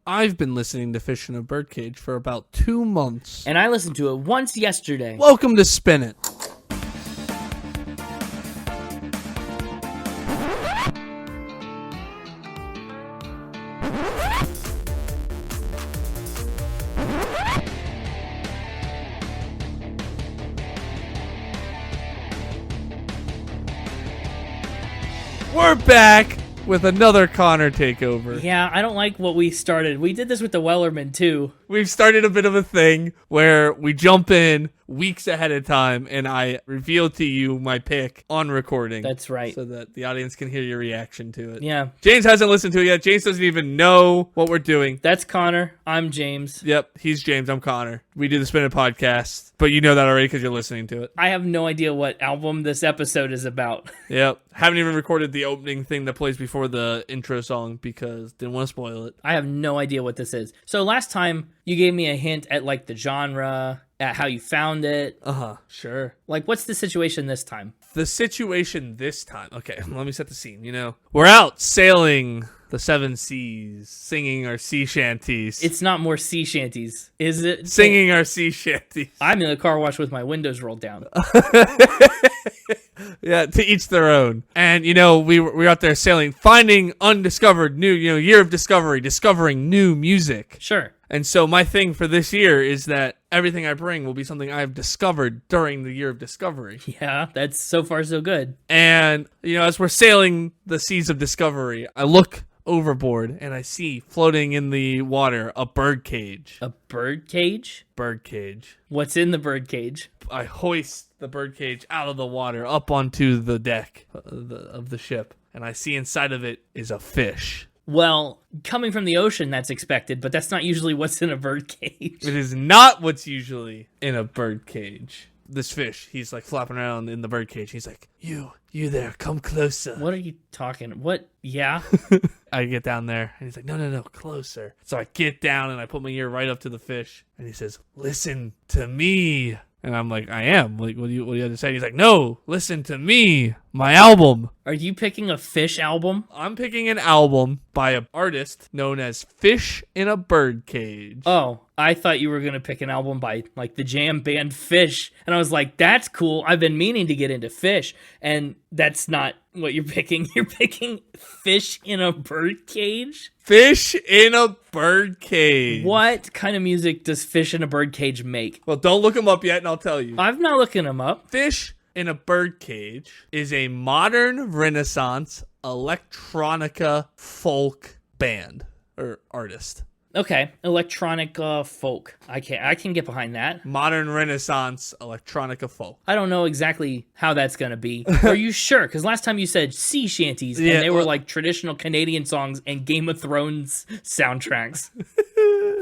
I've been listening to Fish in a Birdcage for about 2 months. And I listened to it once yesterday. Welcome to Spin It. We're back with another Connor takeover. Yeah, I don't like what we started. We did this with the Wellerman, too. We've started a bit of a thing where we jump in weeks ahead of time and I reveal to you my pick on recording. That's right. So that the audience can hear your reaction to it. Yeah. James hasn't listened to it yet. James doesn't even know what we're doing. That's Connor. I'm James. Yep, he's James. I'm Connor. We do the Spin It podcast, but you know that already because you're listening to it. I have no idea what album this episode is about. Yep. Haven't even recorded the opening thing that plays before the intro song because didn't want to spoil it. I have no idea what this is. So last time you gave me a hint at like the genre, at how you found it. Sure. Like, what's the situation this time? The situation this time. Okay, let me set the scene. You know, we're out sailing the seven seas, singing our sea shanties. It's not more sea shanties, is it? Singing our sea shanties. I'm in the car wash with my windows rolled down. Yeah, to each their own. And, you know, we were out there sailing, finding undiscovered new, year of discovery, discovering new music. Sure. And so my thing for this year is that everything I bring will be something I've discovered during the year of discovery. Yeah, that's so far so good. And, you know, as we're sailing the seas of discovery, I look overboard and I see floating in the water a bird cage. A bird cage? Bird cage. What's in the bird cage? I hoist the bird cage out of the water up onto the deck of the ship, and I see inside of it is a fish. Well, coming from the ocean, that's expected, but that's not usually what's in a bird cage. It is not what's usually in a bird cage. This fish, he's like flopping around in the bird cage. He's like, you there, come closer. What are you talking? What? Yeah? I get down there, and he's like, no, closer. So I get down, and I put my ear right up to the fish, and he says, listen to me. And I'm like, I am. Like, what do you have to say? He's like, no, listen to me, my album. Are you picking a Fish album? I'm picking an album by an artist known as Fish in a Birdcage. Oh, I thought you were going to pick an album by, like, the jam band Fish. And I was like, that's cool. I've been meaning to get into Fish. And that's not what you're picking. You're picking Fish in a Birdcage? Fish in a Birdcage. What kind of music does Fish in a Birdcage make? Well, don't look him up yet, and I'll tell you. I'm not looking him up. Fish in a Birdcage is a modern Renaissance electronica folk band or artist. Okay, electronic folk. I can get behind that. Modern Renaissance electronica folk. I don't know exactly how that's going to be. Are you sure? Because last time you said sea shanties, and they were like traditional Canadian songs and Game of Thrones soundtracks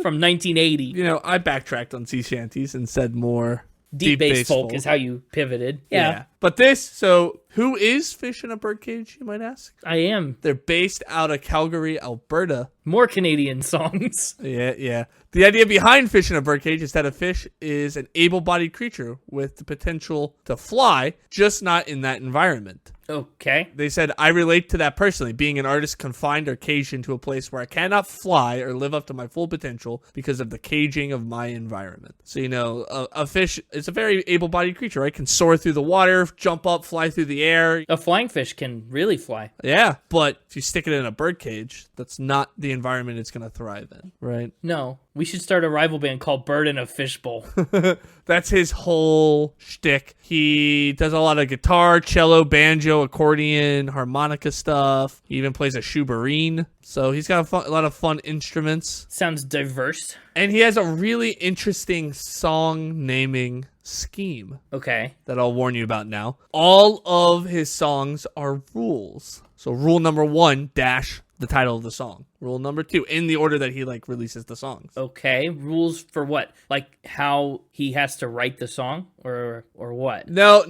from 1980. You know, I backtracked on sea shanties and said more deep bass folk is how you pivoted. Yeah. But so who is Fish in a Birdcage, you might ask? I am. They're based out of Calgary, Alberta. More Canadian songs. Yeah. The idea behind Fish in a Birdcage is that a fish is an able-bodied creature with the potential to fly, just not in that environment. Okay. They said, I relate to that personally, being an artist confined or caged into a place where I cannot fly or live up to my full potential because of the caging of my environment. So, you know, a fish is a very able-bodied creature, right? Can soar through the water, jump up, fly through the air. A flying fish can really fly. Yeah, but if you stick it in a birdcage, that's not the environment it's going to thrive in, right? No. We should start a rival band called Bird in a Fishbowl. That's his whole shtick. He does a lot of guitar, cello, banjo, accordion, harmonica stuff. He even plays a shoebarine. So he's got a lot of fun instruments. Sounds diverse. And he has a really interesting song naming scheme. Okay. That I'll warn you about now. All of his songs are rules. So rule number 1, dash the title of the song. Rule number 2, in the order that he releases the songs. Okay, rules for what? Like how he has to write the song, or what? No,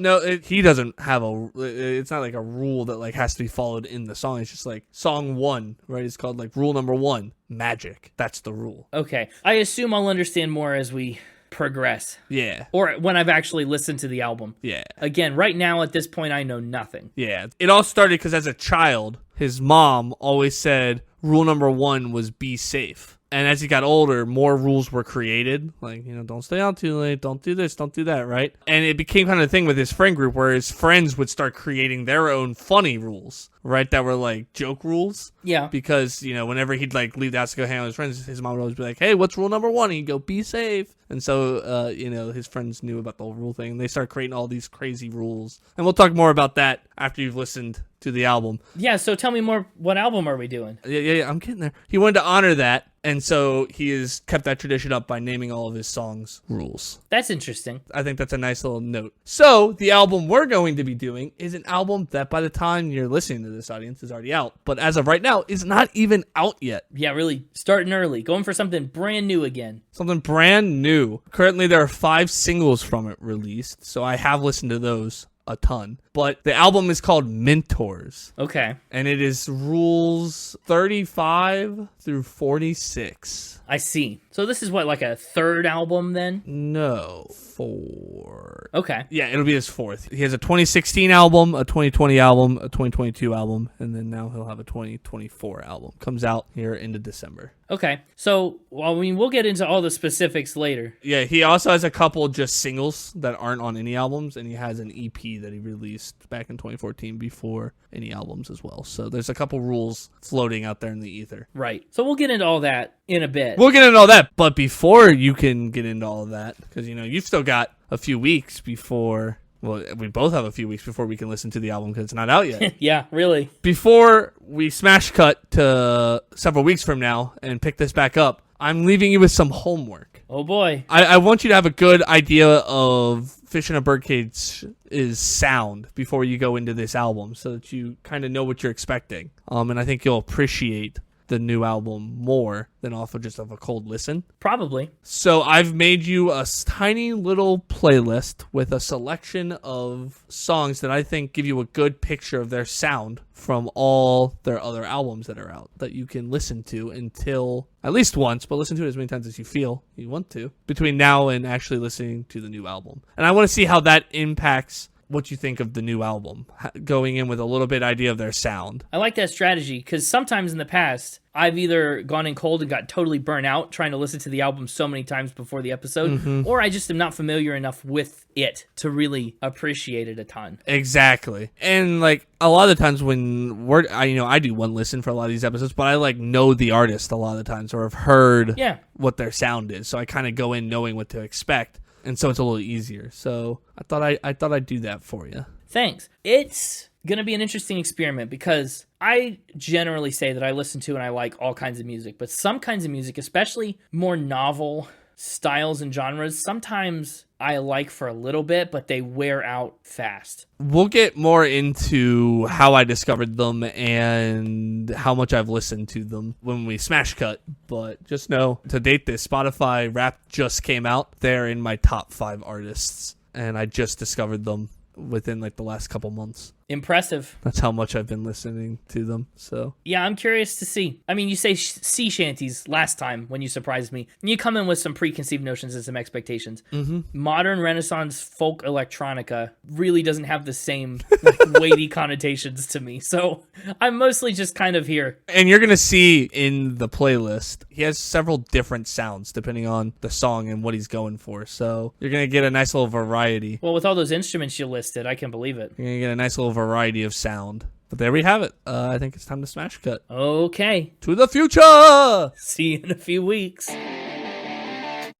he doesn't have it's not like a rule that has to be followed in the song. It's just like song 1, right? It's called rule number 1, magic. That's the rule. Okay, I assume I'll understand more as we progress. Yeah. Or when I've actually listened to the album. Yeah. Again, right now at this point, I know nothing. Yeah. It all started because as a child, his mom always said rule number 1 was be safe. And as he got older, more rules were created. Like, don't stay out too late. Don't do this. Don't do that, right? And it became kind of a thing with his friend group where his friends would start creating their own funny rules, right? That were like joke rules. Yeah. Because, whenever he'd like leave the house to go hang out with his friends, his mom would always be like, hey, what's rule number 1? And he'd go, be safe. And so, his friends knew about the whole rule thing. And they started creating all these crazy rules. And we'll talk more about that after you've listened to the album. Yeah, so tell me more. What album are we doing? Yeah, I'm getting there. He wanted to honor that. And so he has kept that tradition up by naming all of his songs rules. That's interesting. I think that's a nice little note. So the album we're going to be doing is an album that by the time you're listening to this, audience, is already out. But as of right now, is not even out yet. Yeah, really starting early. Going for something brand new again. Something brand new. Currently, there are 5 singles from it released. So I have listened to those a ton. But the album is called Mentors. Okay. And it is rules 35 through 46. I see. So this is what, like a third album then? No, 4. Okay. Yeah, it'll be his 4th. He has a 2016 album, a 2020 album, a 2022 album, and then now he'll have a 2024 album. Comes out here into December. Okay. So, we'll get into all the specifics later. Yeah, he also has a couple just singles that aren't on any albums, and he has an EP that he released back in 2014 before any albums as well. So there's a couple rules floating out there in the ether. Right. So we'll get into all that in a bit. We'll get into all that, but before you can get into all of that, because, you've still got a few weeks before... Well, we both have a few weeks before we can listen to the album because it's not out yet. Yeah, really. Before we smash cut to several weeks from now and pick this back up, I'm leaving you with some homework. Oh, boy. I want you to have a good idea of Fish in a Birdcage's sound before you go into this album so that you kind of know what you're expecting. And I think you'll appreciate the new album more than off of just a cold listen. Probably. So I've made you a tiny little playlist with a selection of songs that I think give you a good picture of their sound from all their other albums that are out that you can listen to until at least once, but listen to it as many times as you feel you want to between now and actually listening to the new album. And I want to see how that impacts what you think of the new album, going in with a little bit idea of their sound. I like that strategy because sometimes in the past, I've either gone in cold and got totally burnt out trying to listen to the album so many times before the episode, or I just am not familiar enough with it to really appreciate it a ton. Exactly. And like a lot of the times when I do one listen for a lot of these episodes, but I know the artist a lot of the times or have heard what their sound is. So I kind of go in knowing what to expect. And so it's a little easier. So I thought I'd do that for you. Thanks. It's going to be an interesting experiment because I generally say that I listen to and I like all kinds of music, but some kinds of music, especially more novel styles and genres, sometimes I like for a little bit, but they wear out fast. We'll get more into how I discovered them and how much I've listened to them when we smash cut. But just know, to date this, Spotify Wrapped just came out. They're in my top 5 artists, and I just discovered them within the last couple months. Impressive. That's how much I've been listening to them. So yeah, I'm curious to see. I mean, you say sea shanties last time when you surprised me. And you come in with some preconceived notions and some expectations. Modern Renaissance folk electronica really doesn't have the same weighty connotations to me. So I'm mostly just kind of here. And you're going to see in the playlist, he has several different sounds depending on the song and what he's going for. So you're going to get a nice little variety. Well, with all those instruments you listed, I can believe it. You're going to get a nice little variety of sound. But there we have it. I think it's time to smash cut. Okay. To the future! See you in a few weeks.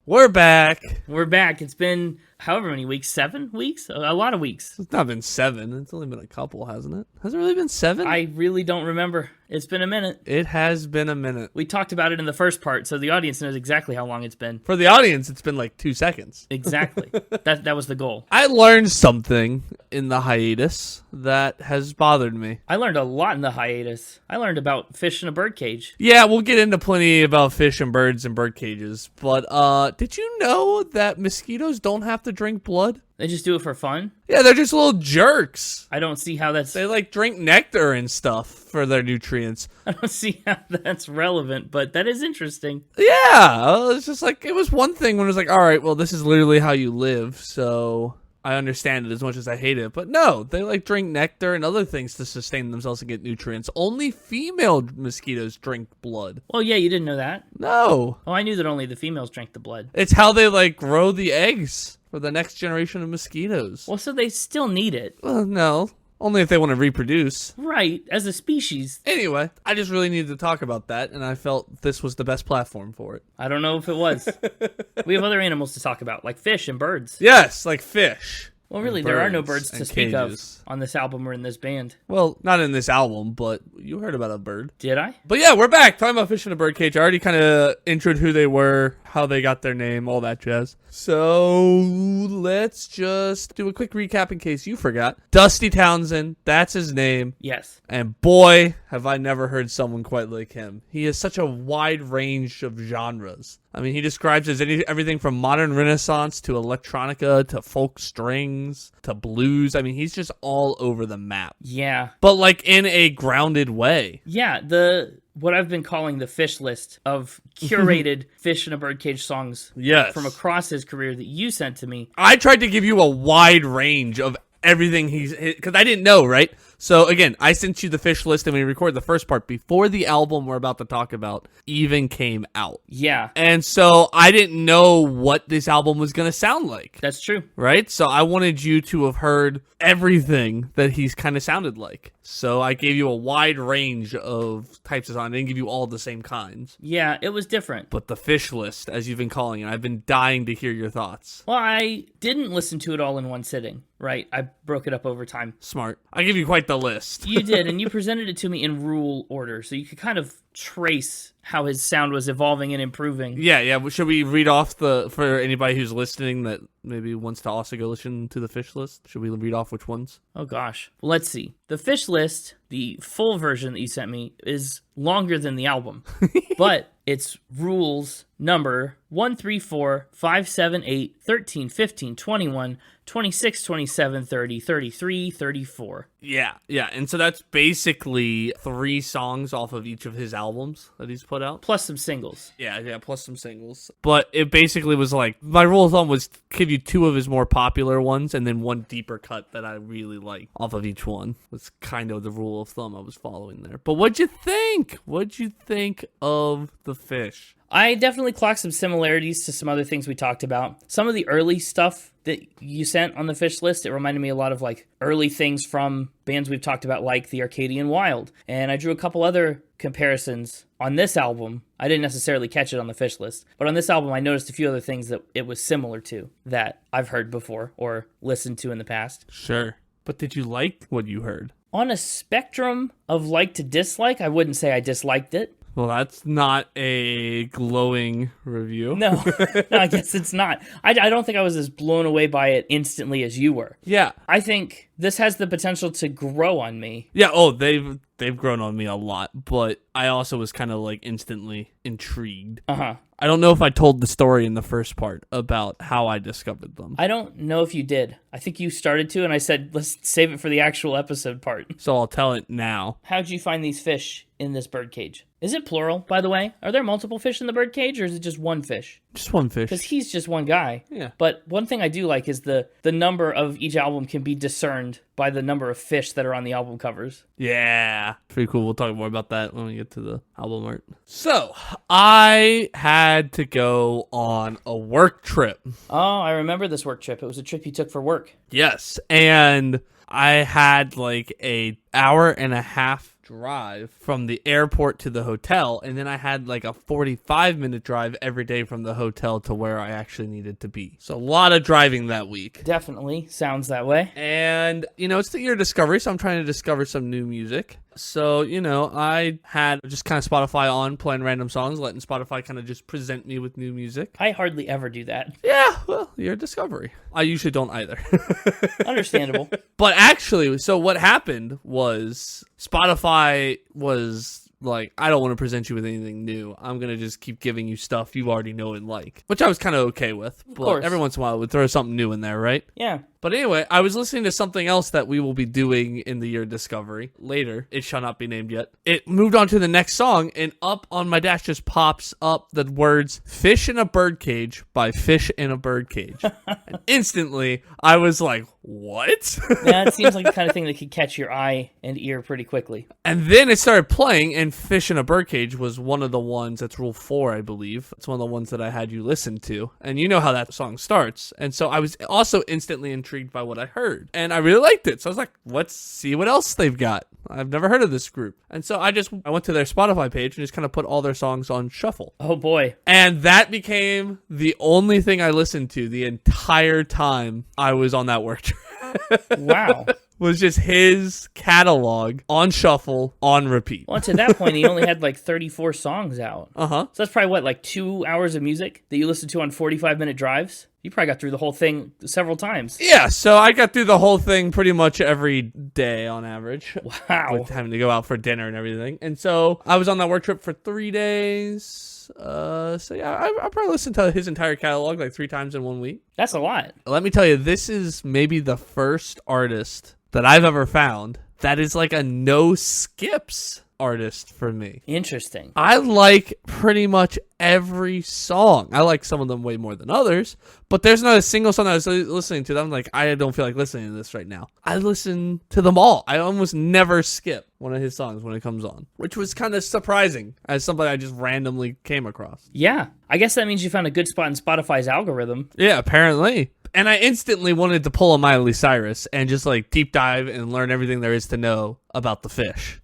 We're back. We're back. It's been however many weeks? 7 weeks? A lot of weeks. It's not been 7. It's only been a couple, hasn't it? Has it really been 7? I really don't remember. It's been a minute. It has been a minute. We talked about it in the first part, so the audience knows exactly how long it's been. For the audience, it's been 2 seconds. Exactly. That was the goal. I learned something in the hiatus that has bothered me. I learned a lot in the hiatus. I learned about fish in a birdcage. Yeah, we'll get into plenty about fish and birds and bird cages. But did you know that mosquitoes don't have to drink blood? They just do it for fun? Yeah, they're just little jerks. I don't see how that's... They drink nectar and stuff for their nutrients. I don't see how that's relevant, but that is interesting. Yeah, it's just it was one thing when it was all right, well, this is literally how you live, so I understand it as much as I hate it. But no, they like drink nectar and other things to sustain themselves and get nutrients. Only female mosquitoes drink blood. Well, yeah, you didn't know that. No. Oh, I knew that only the females drank the blood. It's how they like grow the eggs for the next generation of mosquitoes. Well, so they still need it. Well, no. Only if they want to reproduce. Right, as a species. Anyway, I just really needed to talk about that, and I felt this was the best platform for it. I don't know if it was. We have other animals to talk about, like fish and birds. Yes, like fish. Well, really, there are no birds to speak of on this album or in this band. Well, not in this album, but you heard about a bird. Did I? But yeah, we're back talking about Fish in a Birdcage. I already kind of introed who they were, how they got their name, all that jazz. So let's just do a quick recap in case you forgot. Dusty Townsend, that's his name. Yes. And boy, have I never heard someone quite like him. He has such a wide range of genres. I mean, he describes as everything from modern Renaissance to electronica to folk strings to blues. I mean, he's just all over the map. Yeah. But like in a grounded way. Yeah, what I've been calling the fish list of curated Fish in a Birdcage songs from across his career that you sent to me. I tried to give you a wide range of everything because I didn't know, right? So again, I sent you the Fish list and we recorded the first part before the album we're about to talk about even came out. Yeah. And so I didn't know what this album was going to sound like. That's true. Right? So I wanted you to have heard everything that he's kind of sounded like. So I gave you a wide range of types of songs. I didn't give you all the same kinds. Yeah, it was different. But the Fish list, as you've been calling it, I've been dying to hear your thoughts. Well, I didn't listen to it all in one sitting, right? I broke it up over time. Smart. I give you quite the list. You did, and you presented it to me in rule order, so you could kind of trace how his sound was evolving and improving. Yeah. Should we read off for anybody who's listening that maybe wants to also go listen to the Fish list? Should we read off which ones? Oh, gosh. Well, let's see. The Fish list, the full version that you sent me, is longer than the album, but it's rules number 1, 3, 4, 5, 7, 8, 13, 15, 21, 26, 27, 30, 33, 34. Yeah. And so that's basically 3 songs off of each of his albums that he's put out. Plus some singles. Yeah, plus some singles. But it basically was like, my rule of thumb was give you 2 of his more popular ones and then 1 deeper cut that I really like off of each one. Was kind of the rule of thumb I was following there. But what'd you think? What'd you think of the Fish? I definitely clocked some similarities to some other things we talked about. Some of the early stuff that you sent on the Fish list, it reminded me a lot of like early things from bands we've talked about, like the Arcadian Wild. And I drew a couple other comparisons on this album. I didn't necessarily catch it on the Fish list, but on this album I noticed a few other things that it was similar to that I've heard before or listened to in the past. Sure. But did you like what you heard? On a spectrum of like to dislike, I wouldn't say I disliked it. Well, that's not a glowing review. No, I guess it's not. I don't think I was as blown away by it instantly as you were. Yeah. I think this has the potential to grow on me. Yeah, they've grown on me a lot, but I also was kind of like instantly intrigued. Uh-huh. I don't know if I told the story in the first part about how I discovered them. I don't know if you did. I think you started to, and I said, let's save it for the actual episode part. So I'll tell it now. How'd you find these fish in this birdcage? Is it plural, by the way? Are there multiple fish in the birdcage, or is it just one fish? Just one fish. Because he's just one guy. Yeah. But one thing I do like is the number of each album can be discerned by the number of fish that are on the album covers. Yeah. Pretty cool. We'll talk more about that when we get to the album art. So, I had to go on a work trip. Oh, I remember this work trip. It was a trip you took for work. Yes. And I had like a hour and a half drive from the airport to the hotel, and then I had like a 45-minute drive every day from the hotel to where I actually needed to be. So a lot of driving that week. Definitely sounds that way. And, it's the year of discovery, so I'm trying to discover some new music. So, I had just kind of Spotify on, playing random songs, letting Spotify kind of just present me with new music. I hardly ever do that. Yeah, well, year of discovery. I usually don't either. Understandable. But actually, so what happened was Spotify was like, I don't want to present you with anything new. I'm going to just keep giving you stuff you already know and like, which I was kind of okay with. But every once in a while, it would throw something new in there, right? Yeah. But anyway, I was listening to something else that we will be doing in the year discovery later. It shall not be named yet. It moved on to the next song, and up on my dash just pops up the words Fish in a Birdcage by Fish in a Birdcage. And instantly, I was like, what? Yeah, it seems like the kind of thing that could catch your eye and ear pretty quickly. And then it started playing, and Fish in a Birdcage was one of the ones, that's Rule 4, I believe. It's one of the ones that I had you listen to. And you know how that song starts. And so I was also instantly intrigued by what I heard. And I really liked it. So I was like, let's see what else they've got. I've never heard of this group. And so I went to their Spotify page and just kind of put all their songs on shuffle. Oh, boy. And that became the only thing I listened to the entire time I was on that work trip. Wow. Was just his catalog on shuffle, on repeat. Well, to that point, he only had like 34 songs out. Uh-huh. So that's probably, what, like 2 hours of music that you listened to on 45-minute drives? You probably got through the whole thing several times. Yeah, so I got through the whole thing pretty much every day on average. Wow. With having to go out for dinner and everything. And so I was on that work trip for 3 days. So yeah, I probably listened to his entire catalog like 3 times in 1 week. That's a lot. Let me tell you, this is maybe the first artist that I've ever found that is like a no skips artist for me. Interesting. I like pretty much every song. I like some of them way more than others, but there's not a single song that I was listening to that I'm like, I don't feel like listening to this right now. I listen to them all. I almost never skip one of his songs when it comes on, which was kind of surprising as somebody I just randomly came across. Yeah. I guess that means you found a good spot in Spotify's algorithm. Yeah, apparently. And I instantly wanted to pull a Miley Cyrus and just like deep dive and learn everything there is to know about the fish.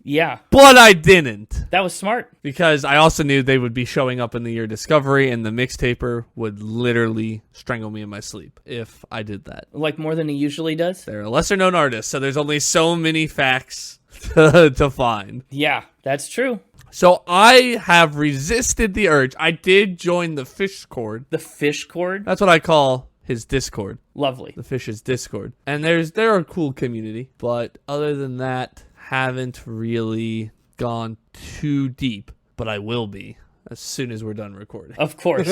Yeah. But I didn't. That was smart. Because I also knew they would be showing up in the year discovery, and the Mixtaper would literally strangle me in my sleep if I did that. Like more than he usually does? They're a lesser known artist, so there's only so many facts to find. Yeah, that's true. So I have resisted the urge. I did join the fish chord. The fish chord? That's what I call his Discord. Lovely. The Fish's Discord. And they're a cool community, but other than that, haven't really gone too deep, but I will be as soon as we're done recording. Of course.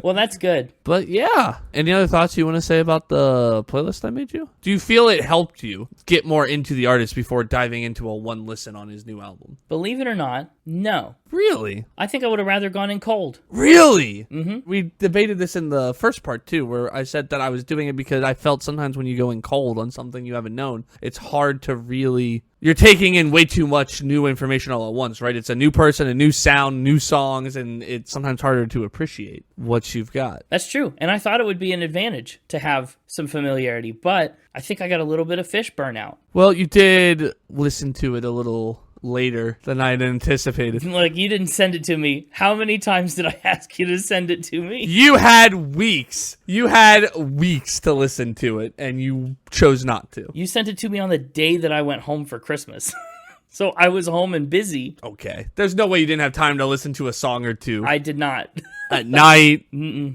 Well, that's good. But yeah. Any other thoughts you want to say about the playlist I made you? Do you feel it helped you get more into the artist before diving into a one listen on his new album? Believe it or not, no. Really? I think I would have rather gone in cold. Really? Mm-hmm. We debated this in the first part too, where I said that I was doing it because I felt sometimes when you go in cold on something you haven't known, it's hard to really... You're taking in way too much new information all at once, right? It's a new person, a new sound, new songs, and it's sometimes harder to appreciate what you've got. That's true. And I thought it would be an advantage to have some familiarity, but I think I got a little bit of fish burnout. Well, you did listen to it a little later than I had anticipated. Like, you didn't send it to me. How many times did I ask you to send it to me? You had weeks. You had weeks to listen to it, and you chose not to. You sent it to me on the day that I went home for Christmas. So I was home and busy. Okay. There's no way you didn't have time to listen to a song or two. I did not. At night,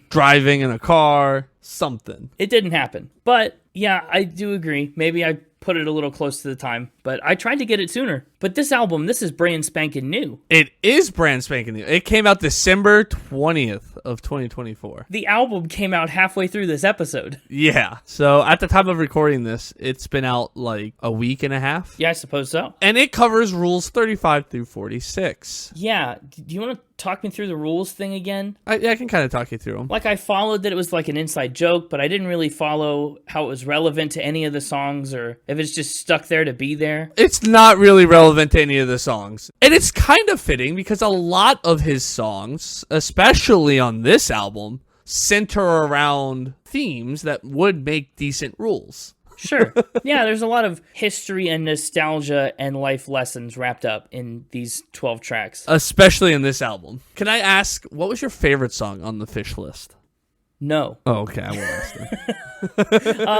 driving in a car, something. It didn't happen. But, yeah, I do agree. Maybe I put it a little close to the time, but I tried to get it sooner. But this album, this is brand spanking new. It is brand spanking new. It came out December 20th of 2024. The album came out halfway through this episode. Yeah. So at the time of recording this, it's been out like a week and a half. Yeah, I suppose so. And it covers rules 35 through 46. Yeah. Do you want to talk me through the rules thing again? I can kind of talk you through them. Like, I followed that it was like an inside joke, but I didn't really follow how it was relevant to any of the songs or if it's just stuck there to be there. It's not really relevant to any of the songs. And it's kind of fitting because a lot of his songs, especially on this album, center around themes that would make decent rules. Sure. Yeah, there's a lot of history and nostalgia and life lessons wrapped up in these 12 tracks. Especially in this album. Can I ask, what was your favorite song on the Fish list? No. Oh, okay. I won't ask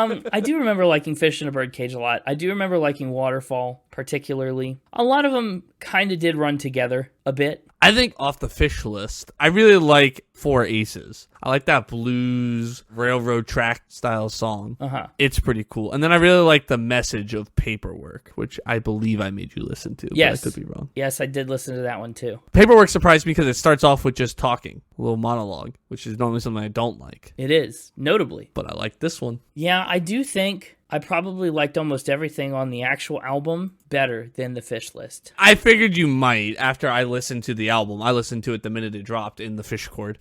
them. I do remember liking Fish in a Birdcage a lot. I do remember liking Waterfall, particularly. A lot of them kind of did run together a bit. I think off the Fish list, I really like Four Aces. I like that blues railroad track style song. It's pretty cool. And then I really like the message of Paperwork, which I believe I made you listen to. Yes. But I could be wrong. Yes, I did listen to that one too. Paperwork surprised me because it starts off with just talking, a little monologue, which is normally something I don't like. It is, notably. But I like this one. Yeah, I do think I probably liked almost everything on the actual album better than the Fish list. I figured you might after I listened to the album. I listened to it the minute it dropped in the Fish chord.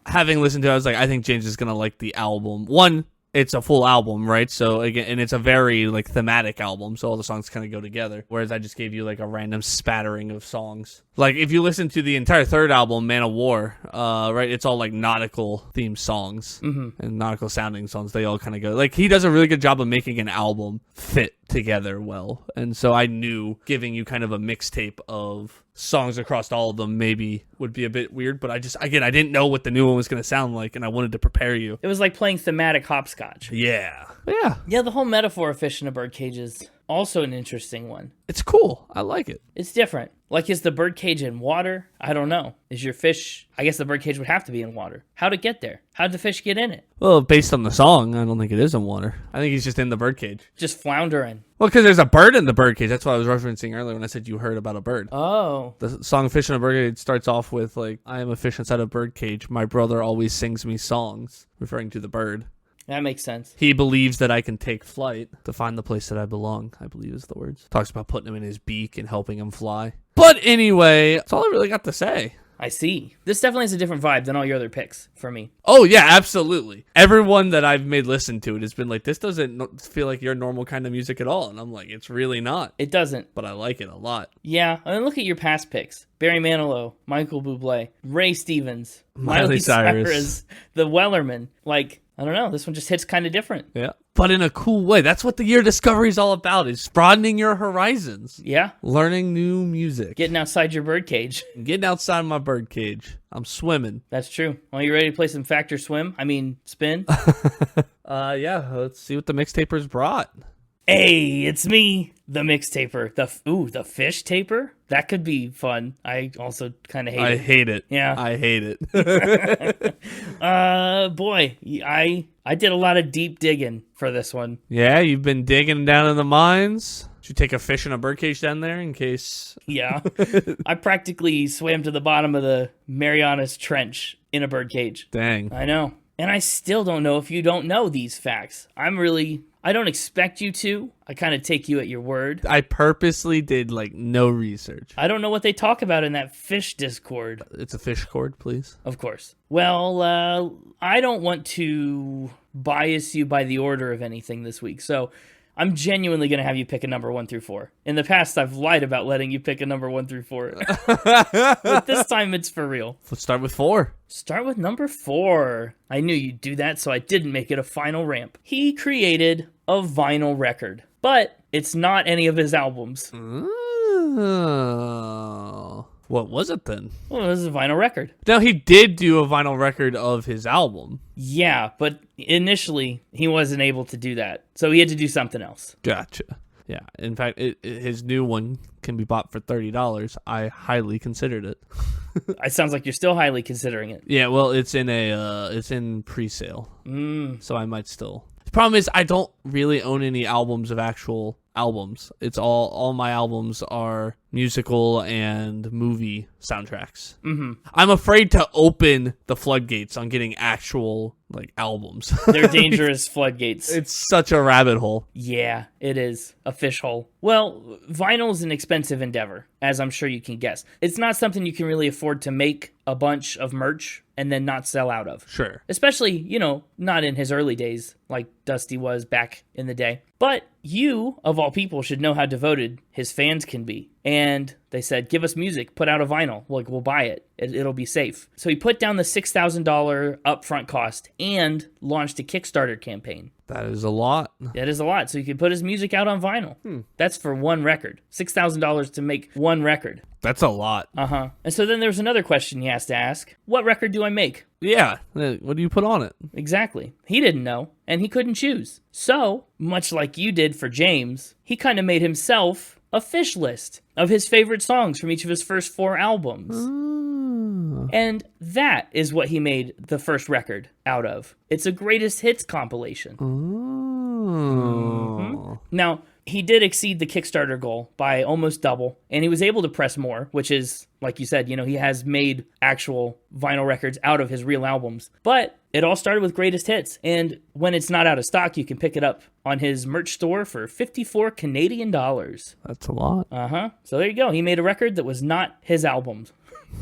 Having listened to it, I was like, I think James is going to like the album. One, it's a full album, right? So again, and it's a very like thematic album, so all the songs kind of go together. Whereas I just gave you like a random spattering of songs. Like if you listen to the entire third album, Man of War, right? It's all like nautical themed songs and nautical sounding songs. They all kind of go like he does a really good job of making an album fit together well. And so I knew giving you kind of a mixtape of songs across all of them maybe would be a bit weird, but I didn't know what the new one was going to sound like, and I wanted to prepare you. It was like playing thematic hopscotch. Yeah, the whole metaphor of Fish in a Birdcage is also an interesting one. It's cool. I like it. It's different. Like, is the birdcage in water? I don't know. Is your fish... I guess the birdcage would have to be in water. How'd it get there? How'd the fish get in it? Well, based on the song, I don't think it is in water. I think he's just in the birdcage. Just floundering. Well, because there's a bird in the birdcage. That's what I was referencing earlier when I said you heard about a bird. Oh. The song Fish in a Birdcage starts off with, like, I am a fish inside a birdcage. My brother always sings me songs, referring to the bird. That makes sense. He believes that I can take flight to find the place that I belong, I believe is the words. Talks about putting him in his beak and helping him fly. But anyway, that's all I really got to say. I see. This definitely has a different vibe than all your other picks for me. Oh, yeah, absolutely. Everyone that I've made listen to it has been like, this doesn't feel like your normal kind of music at all. And I'm like, it's really not. It doesn't. But I like it a lot. Yeah. I mean, look at your past picks. Barry Manilow, Michael Bublé, Ray Stevens, Miley Cyrus, the Wellerman. Like, I don't know. This one just hits kind of different. Yeah. But in a cool way. That's what the year discovery is all about, is broadening your horizons. Yeah. Learning new music. Getting outside your birdcage. Getting outside my birdcage. I'm swimming. That's true. Well, you ready to play some Factor Swim? Spin? Yeah. Let's see what the Mixtaper's brought. Hey, it's me, the Mixtaper. The Fish Taper? That could be fun. I also kind of hate it. I hate it. Yeah. I hate it. Boy, I did a lot of deep digging for this one. Yeah, you've been digging down in the mines. Did you take a fish in a birdcage down there in case? Yeah. I practically swam to the bottom of the Marianas Trench in a birdcage. Dang. I know. And I still don't know if you don't know these facts. I don't expect you to. I kind of take you at your word. I purposely did no research. I don't know what they talk about in that fish Discord. It's a fish chord, please. Of course. Well, I don't want to bias you by the order of anything this week, so I'm genuinely going to have you pick a number 1 through 4. In the past, I've lied about letting you pick a number 1 through 4. But this time, it's for real. Let's start with 4. Start with number 4. I knew you'd do that, so I didn't make it a final ramp. He created a vinyl record, but it's not any of his albums. Oh. What was it then? Well, this is a vinyl record. Now, he did do a vinyl record of his album. Yeah, but initially, he wasn't able to do that. So he had to do something else. Gotcha. Yeah. In fact, his new one can be bought for $30. I highly considered it. It sounds like you're still highly considering it. Yeah, well, it's in pre-sale. So I might still. The problem is I don't really own any albums of actual albums. It's all my albums are musical and movie soundtracks. I'm afraid to open the floodgates on getting actual albums. They're dangerous floodgates. It's such a rabbit hole. Yeah, it is a fish hole. Well, vinyl's an expensive endeavor, as I'm sure you can guess. It's not something you can really afford to make a bunch of merch and then not sell out of. Sure. Especially, not in his early days like Dusty was back in the day. But you, of all people, should know how devoted his fans can be. And they said, give us music, put out a vinyl. We'll buy it. It'll be safe. So he put down the $6,000 upfront cost and launched a Kickstarter campaign. That is a lot. That is a lot. So he could put his music out on vinyl. That's for one record. $6,000 to make one record. That's a lot. And so then there's another question he has to ask. What record do I make? Yeah. What do you put on it? Exactly. He didn't know, and he couldn't choose. So, much like you did for James, he kind of made himself a Fish list of his favorite songs from each of his first 4 albums. And that is what he made the first record out of. It's a greatest hits compilation. Now, he did exceed the Kickstarter goal by almost double, and he was able to press more, which is, like you said, he has made actual vinyl records out of his real albums. But it all started with greatest hits, and when it's not out of stock, you can pick it up on his merch store for 54 Canadian dollars. That's a lot. So there you go. He made a record that was not his albums.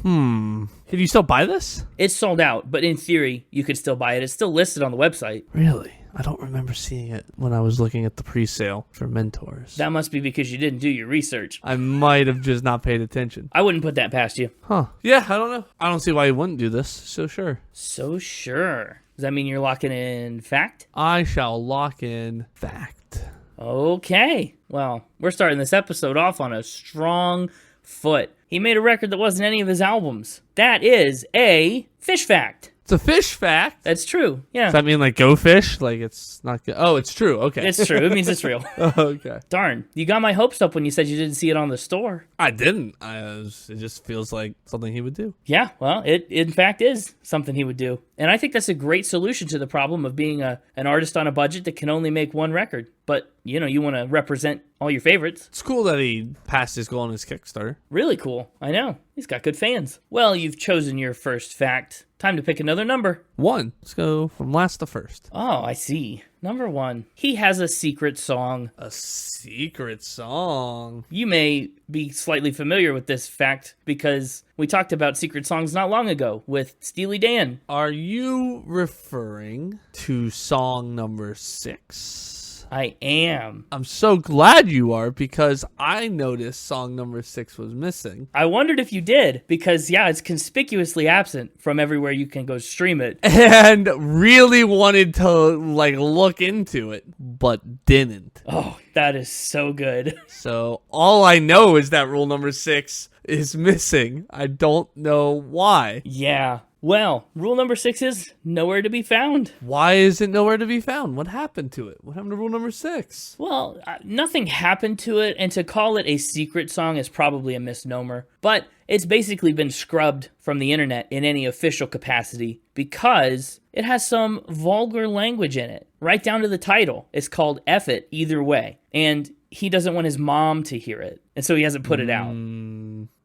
Can you still buy this? It's sold out, but in theory, you could still buy it. It's still listed on the website. Really? I don't remember seeing it when I was looking at the pre-sale for Mentors. That must be because you didn't do your research. I might have just not paid attention. I wouldn't put that past you. Huh. Yeah, I don't know. I don't see why you wouldn't do this. So sure. So sure. Does that mean you're locking in fact? I shall lock in fact. Okay. Well, we're starting this episode off on a strong foot. He made a record that wasn't any of his albums. That is a Fish fact. It's a Fish fact? That's true, yeah. Does that mean like go fish? Like it's not good? Oh, it's true. Okay. It's true. It means it's real. Okay. Darn. You got my hopes up when you said you didn't see it on the store. I didn't. It just feels like something he would do. Yeah, well, it in fact is something he would do. And I think that's a great solution to the problem of being an artist on a budget that can only make one record. But, you want to represent all your favorites. It's cool that he passed his goal on his Kickstarter. Really cool. I know. He's got good fans. Well, you've chosen your first fact. Time to pick another number. 1. Let's go from last to first. Oh, I see. Number 1. He has a secret song. A secret song? You may be slightly familiar with this fact because we talked about secret songs not long ago with Steely Dan. Are you referring to song number 6? I am. I'm so glad you are because I noticed song number 6 was missing. I wondered if you did because, yeah, it's conspicuously absent from everywhere you can go stream it. And really wanted to, look into it, but didn't. Oh, that is so good. So all I know is that rule number 6 is missing. I don't know why. Yeah. Well, rule number 6 is nowhere to be found. Why is it nowhere to be found? What happened to it? What happened to rule number 6? Well, nothing happened to it, and to call it a secret song is probably a misnomer. But it's basically been scrubbed from the internet in any official capacity because it has some vulgar language in it. Right down to the title. It's called F It Either Way. And he doesn't want his mom to hear it. And so he hasn't put it out.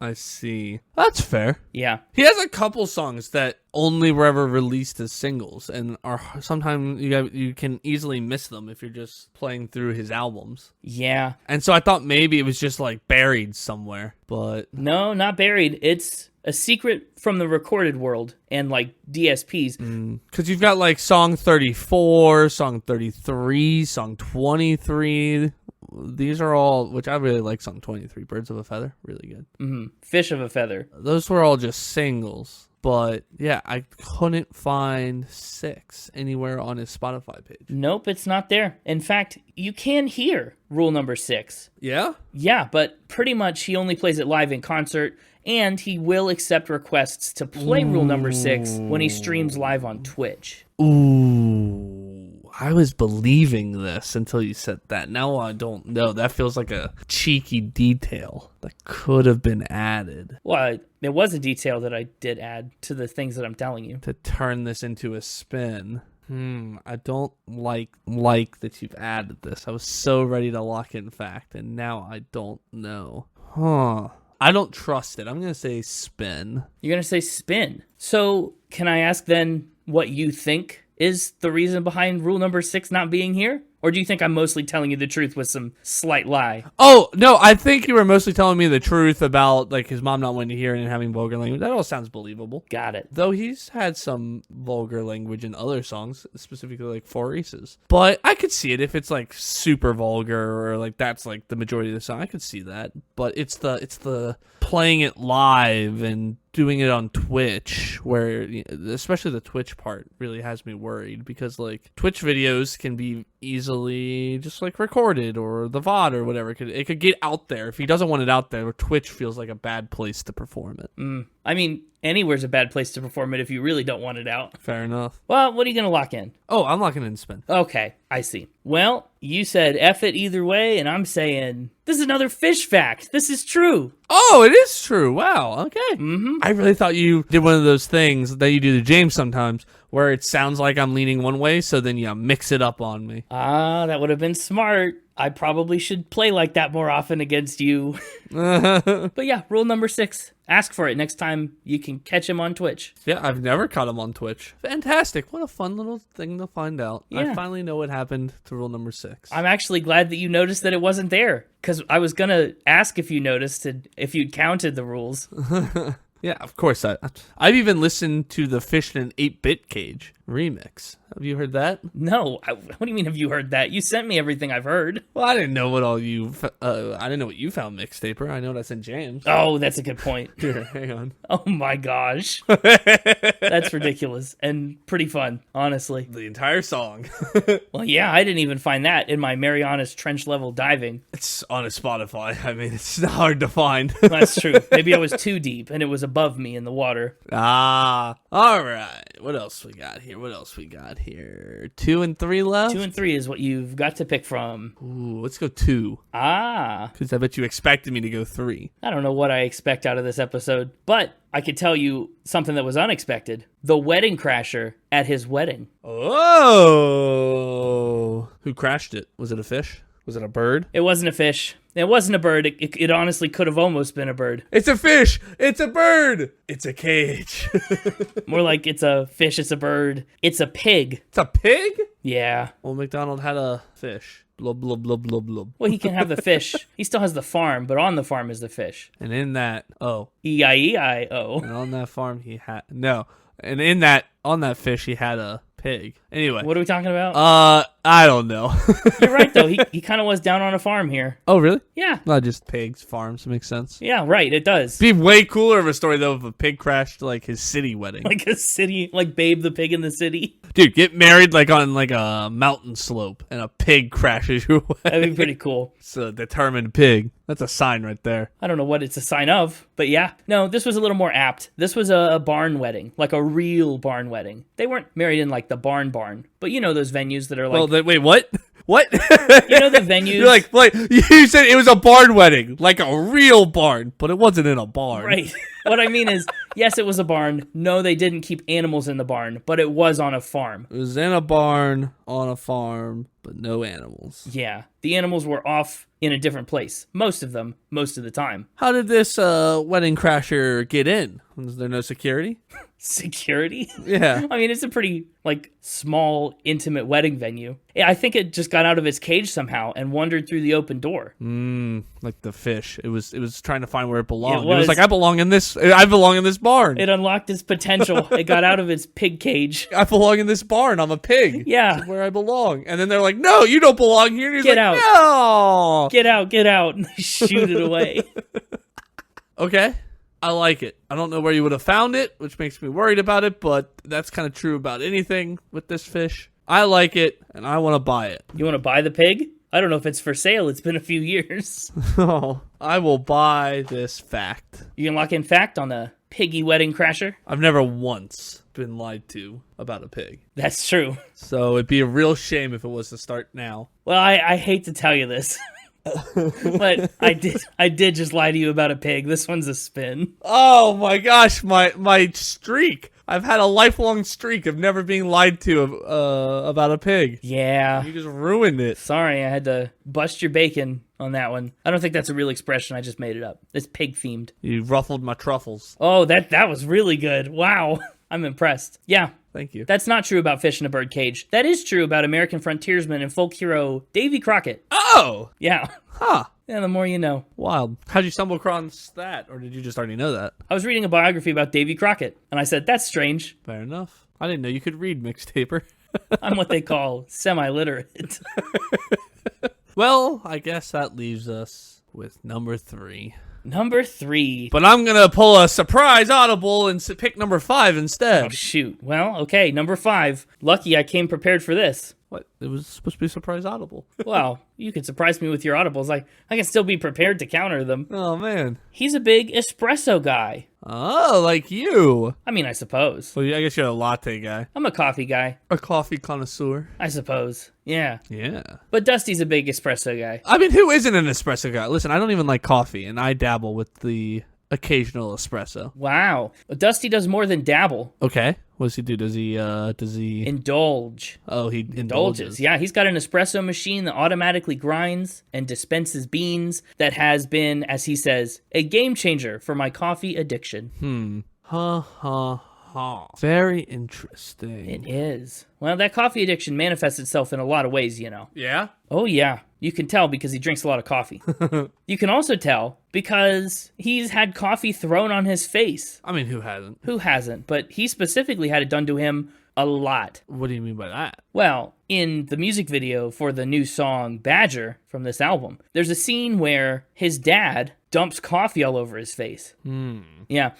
I see. That's fair. Yeah. He has a couple songs that only were ever released as singles and are sometimes you can easily miss them if you're just playing through his albums. Yeah. And so I thought maybe it was just buried somewhere, but no, not buried. It's a secret from the recorded world and DSPs. Because you've got song 34, song 33, song 23. These are all, which I really like song 23, Birds of a Feather. Really good. Fish of a Feather. Those were all just singles. But yeah, I couldn't find 6 anywhere on his Spotify page. Nope, it's not there. In fact, you can hear rule number 6. Yeah? Yeah, but pretty much he only plays it live in concert, and he will accept requests to play rule number 6 when he streams live on Twitch. Ooh. I was believing this until you said that. Now I don't know. That feels like a cheeky detail that could have been added. Well, there was a detail that I did add to the things that I'm telling you. To turn this into a spin. I don't like that you've added this. I was so ready to lock in fact, and now I don't know. I don't trust it. I'm going to say spin. You're going to say spin. So can I ask then what you think is the reason behind rule number 6 not being here? Or do you think I'm mostly telling you the truth with some slight lie? Oh, no, I think you were mostly telling me the truth about his mom not wanting to hear it and having vulgar language. That all sounds believable. Got it. Though he's had some vulgar language in other songs, specifically Four Aces. But I could see it if it's super vulgar or that's the majority of the song. I could see that. But it's the playing it live and doing it on Twitch, where especially the Twitch part really has me worried because Twitch videos can be easily just recorded, or the VOD or whatever. It could get out there. If he doesn't want it out there, Twitch feels like a bad place to perform it. I mean, anywhere's a bad place to perform it if you really don't want it out. Fair enough. Well, what are you going to lock in? Oh, I'm locking in spin. Okay, I see. Well, you said F it either way, and I'm saying this is another fish fact. This is true. Oh, it is true. Wow. Okay. Mm-hmm. I really thought you did one of those things that you do to James sometimes where it sounds like I'm leaning one way, so then you mix it up on me. Ah, that would have been smart. I probably should play like that more often against you. But yeah, rule number 6. Ask for it next time you can catch him on Twitch. Yeah, I've never caught him on Twitch. Fantastic. What a fun little thing to find out. Yeah. I finally know what happened to rule number 6. I'm actually glad that you noticed that it wasn't there, because I was going to ask if you noticed and if you'd counted the rules. Yeah, of course. I've even listened to the Fish in an 8-Bit Cage remix. Have you heard that? No, what do you mean have you heard that? You sent me everything I've heard. Well, I didn't know what all you. I didn't know what you found, Mixtaper. I know that's in James. Oh, that's a good point. Here, hang on. Oh my gosh. That's ridiculous and pretty fun, honestly. The entire song. Well, yeah, I didn't even find that in my Marianas Trench level diving. It's on a Spotify. I mean, it's not hard to find. That's true. Maybe I was too deep and it was above me in the water. Ah, all right. What else we got here? 2 and 3 left? 2 and 3 is what you've got to pick from. Ooh, let's go 2. Ah. Because I bet you expected me to go 3. I don't know what I expect out of this episode, but I could tell you something that was unexpected. The wedding crasher at his wedding. Oh. Who crashed it? Was it a fish? Was it a bird? It wasn't a fish. It wasn't a bird. It honestly could have almost been a bird. It's a fish. It's a bird. It's a cage. More like it's a fish, it's a bird. It's a pig. It's a pig? Yeah. Well, McDonald had a fish. Blub, blub, blub, blub, blub. Well, he can have the fish. He still has the farm, but on the farm is the fish. And in that, E-I-E-I-O. and on that farm he had, no. And in that, on that fish he had a pig. Anyway. What are we talking about? I don't know. You're right, though. He kind of was down on a farm here. Oh, really? Yeah. Not just pigs, farms, makes sense. Yeah, right. It does. Be way cooler of a story, though, if a pig crashed, like, his city wedding. Like a city, like Babe the Pig in the City. Dude, get married, like, on, like, a mountain slope, and a pig crashes your wedding. That'd be pretty cool. It's a determined pig. That's a sign right there. I don't know what it's a sign of, but yeah. No, this was a little more apt. This was a barn wedding, like a real barn wedding. They weren't married in, like, the barn, but you know those venues that are like... Well, wait, what? What? You know the venues... You're like, you said it was a barn wedding, like a real barn, but it wasn't in a barn. Right. What I mean is, yes, it was a barn. No, they didn't keep animals in the barn, but it was on a farm. It was in a barn, on a farm, but no animals. Yeah. The animals were off in a different place. Most of them, most of the time. How did this wedding crasher get in? Was there no security? Security? Yeah. I mean, it's a pretty, like, small, intimate wedding venue. Yeah, I think it just got out of its cage somehow and wandered through the open door. Like the fish. It was trying to find where it belonged. It It was like, I belong in this barn. It unlocked its potential. It got out of its pig cage. I belong in this barn. I'm a pig. Yeah. This is where I belong. And then they're like, no, you don't belong here. And he's Get like, out. No. Get out. And they shoot it away. Okay. I like it. I don't know where you would have found it, which makes me worried about it, but that's kind of true about anything with this fish. I like it, and I want to buy it. You want to buy the pig? I don't know if it's for sale. It's been a few years. Oh, I will buy this fact. You can lock in fact on the piggy wedding crasher? I've never once been lied to about a pig. That's true. So it'd be a real shame if it was to start now. Well, I hate to tell you this. But I did just lie to you about a pig. This one's a spin. Oh my gosh, my streak. I've had a lifelong streak of never being lied to about a pig. Yeah. You just ruined it. Sorry, I had to bust your bacon on that one. I don't think that's a real expression. I just made it up. It's pig themed. You ruffled my truffles. Oh, that was really good. Wow. I'm impressed. Yeah. Thank you. That's not true about Fish in a Birdcage. That is true about American frontiersman and folk hero Davy Crockett. Oh! Yeah. Huh. Yeah, the more you know. Wild. How'd you stumble across that? Or did you just already know that? I was reading a biography about Davy Crockett, and I said, that's strange. Fair enough. I didn't know you could read Mixtaper. I'm what they call semi-literate. Well, I guess that leaves us with number 3. Number 3. But I'm going to pull a surprise audible and pick number 5 instead. Oh, shoot. Well, okay, number 5. Lucky I came prepared for this. What? It was supposed to be a surprise audible. Well, you can surprise me with your audibles. I can still be prepared to counter them. Oh, man. He's a big espresso guy. Oh, like you. I mean, I suppose. Well, I guess you're a latte guy. I'm a coffee guy. A coffee connoisseur. I suppose. Yeah. Yeah. But Dusty's a big espresso guy. I mean, who isn't an espresso guy? Listen, I don't even like coffee, and I dabble with the occasional espresso. Wow. Dusty does more than dabble. Okay. What does he do? Does he Indulge. Oh, he indulges. Yeah, he's got an espresso machine that automatically grinds and dispenses beans that has been, as he says, a game changer for my coffee addiction. Ha ha ha. Very interesting. It is. Well, that coffee addiction manifests itself in a lot of ways, you know. Yeah? Oh, yeah. You can tell because he drinks a lot of coffee. You can also tell because he's had coffee thrown on his face. I mean, who hasn't? Who hasn't? But he specifically had it done to him a lot. What do you mean by that? Well, in the music video for the new song Badger from this album, there's a scene where his dad dumps coffee all over his face. Yeah.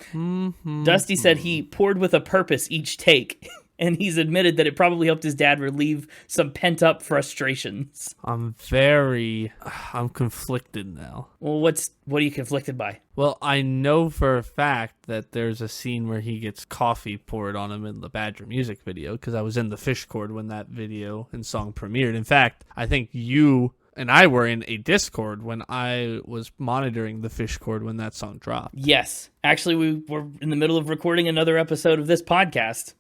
Dusty said he poured with a purpose each take. And he's admitted that it probably helped his dad relieve some pent-up frustrations. I'm conflicted now. Well, what are you conflicted by? Well, I know for a fact that there's a scene where he gets coffee poured on him in the Badger music video, because I was in the Fish Chord when that video and song premiered. In fact, I think you and I were in a Discord when I was monitoring the Fish Chord when that song dropped. Yes. Actually, we were in the middle of recording another episode of this podcast.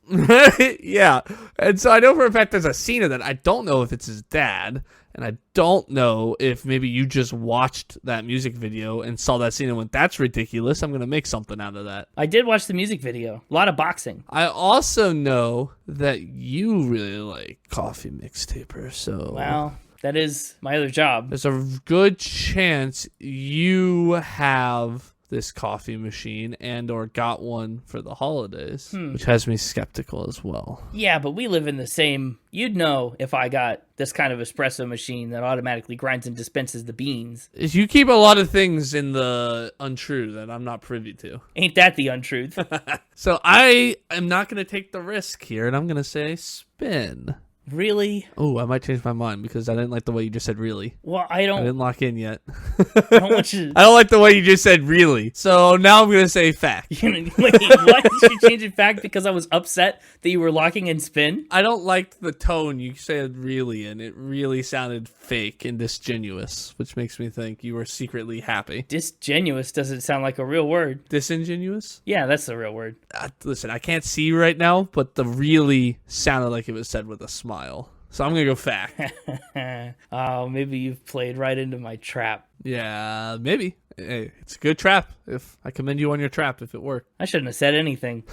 Yeah. And so I know for a fact there's a scene of that. I don't know if it's his dad, and I don't know if maybe you just watched that music video and saw that scene and went, that's ridiculous. I'm going to make something out of that. I did watch the music video. A lot of boxing. I also know that you really like Coffee Mixtaper, so... Well, that is my other job. There's a good chance you have this coffee machine and or got one for the holidays, which has me skeptical as well. Yeah, but we live in the same... You'd know if I got this kind of espresso machine that automatically grinds and dispenses the beans. You keep a lot of things in the untrue that I'm not privy to. Ain't that the untruth? So I am not going to take the risk here, and I'm going to say spin. Really? Oh, I might change my mind because I didn't like the way you just said really. Well, I I didn't lock in yet. I don't want you to... I don't like the way you just said really. So now I'm going to say fact. Wait, what? Did you change it fact because I was upset that you were locking in spin? I don't like the tone you said really, and it really sounded fake and disingenuous, which makes me think you were secretly happy. Disgenuous doesn't sound like a real word. Disingenuous? Yeah, that's the real word. Listen, I can't see you right now, but the really sounded like it was said with a smile. So I'm going to go fact. Oh, maybe you've played right into my trap. Yeah, maybe. Hey, it's a good trap. If I commend you on your trap if it worked. I shouldn't have said anything.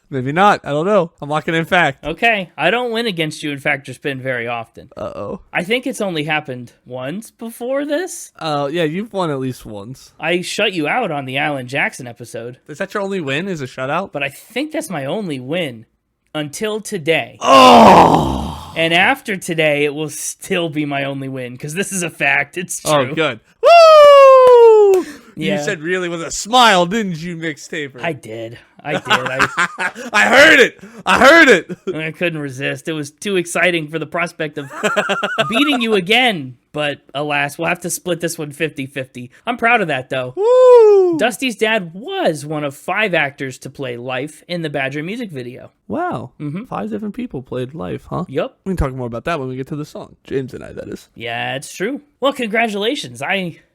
Maybe not. I don't know. I'm locking in fact. Okay, I don't win against you in fact or spin very often. Uh-oh. I think it's only happened once before this. Yeah, you've won at least once. I shut you out on the Alan Jackson episode. Is that your only win, is a shutout? But I think that's my only win until today. Oh! And after today, it will still be my only win because this is a fact. It's true. Oh, good. Woo! Yeah. You said really with a smile, didn't you, Mixtaper? I did. I I heard it. I heard it. I couldn't resist. It was too exciting for the prospect of beating you again. But alas, we'll have to split this one 50-50. I'm proud of that, though. Woo! Dusty's dad was one of 5 actors to play Life in the Badger music video. Wow. 5 different people played Life, huh? Yup. We can talk more about that when we get to the song. James and I, that is. Yeah, it's true. Well, congratulations.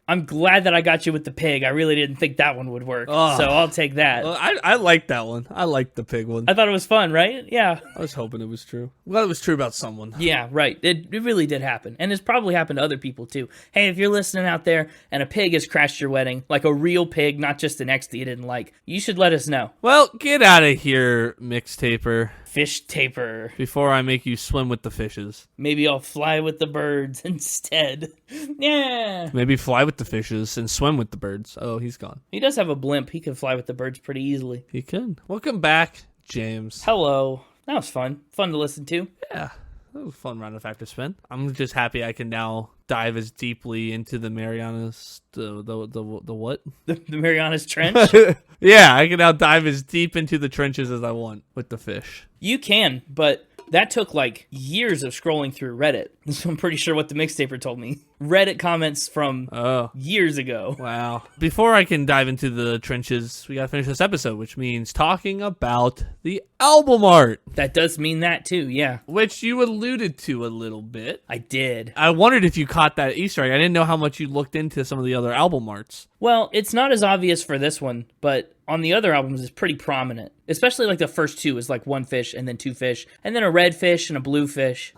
I'm glad that I got you with the pig. I really didn't think that one would work. Oh. So I'll take that. Well, I like that one. I like the pig one. I thought it was fun, right? Yeah. I was hoping it was true. Well, it was true about someone. Yeah, right. It really did happen. And it's probably happened to other people, too. Hey, if you're listening out there and a pig has crashed your wedding, like a real pig, not just an ex that you didn't like, you should let us know. Well, get out of here, Mixtaper. Fish taper. Before I make you swim with the fishes. Maybe I'll fly with the birds instead. Yeah. Maybe fly with the fishes and swim with the birds. Oh, he's gone. He does have a blimp. He can fly with the birds pretty easily. He can. Welcome back, James. Hello. That was fun. Fun to listen to. Yeah. That was a fun round of Factor Spin. I'm just happy I can now dive as deeply into the Marianas, the what? The Marianas Trench? Yeah, I can now dive as deep into the trenches as I want with the fish. You can, but That took like years of scrolling through Reddit. So I'm pretty sure what the Mixtaper told me. Reddit comments from years ago. Wow. Before I can dive into the trenches, we got to finish this episode, which means talking about the album art. That does mean that too, yeah. Which you alluded to a little bit. I did. I wondered if you caught that Easter egg. I didn't know how much you looked into some of the other album arts. Well, it's not as obvious for this one, but on the other albums, it's pretty prominent. Especially like the first two is like one fish and then two fish, and then a red fish and a blue fish.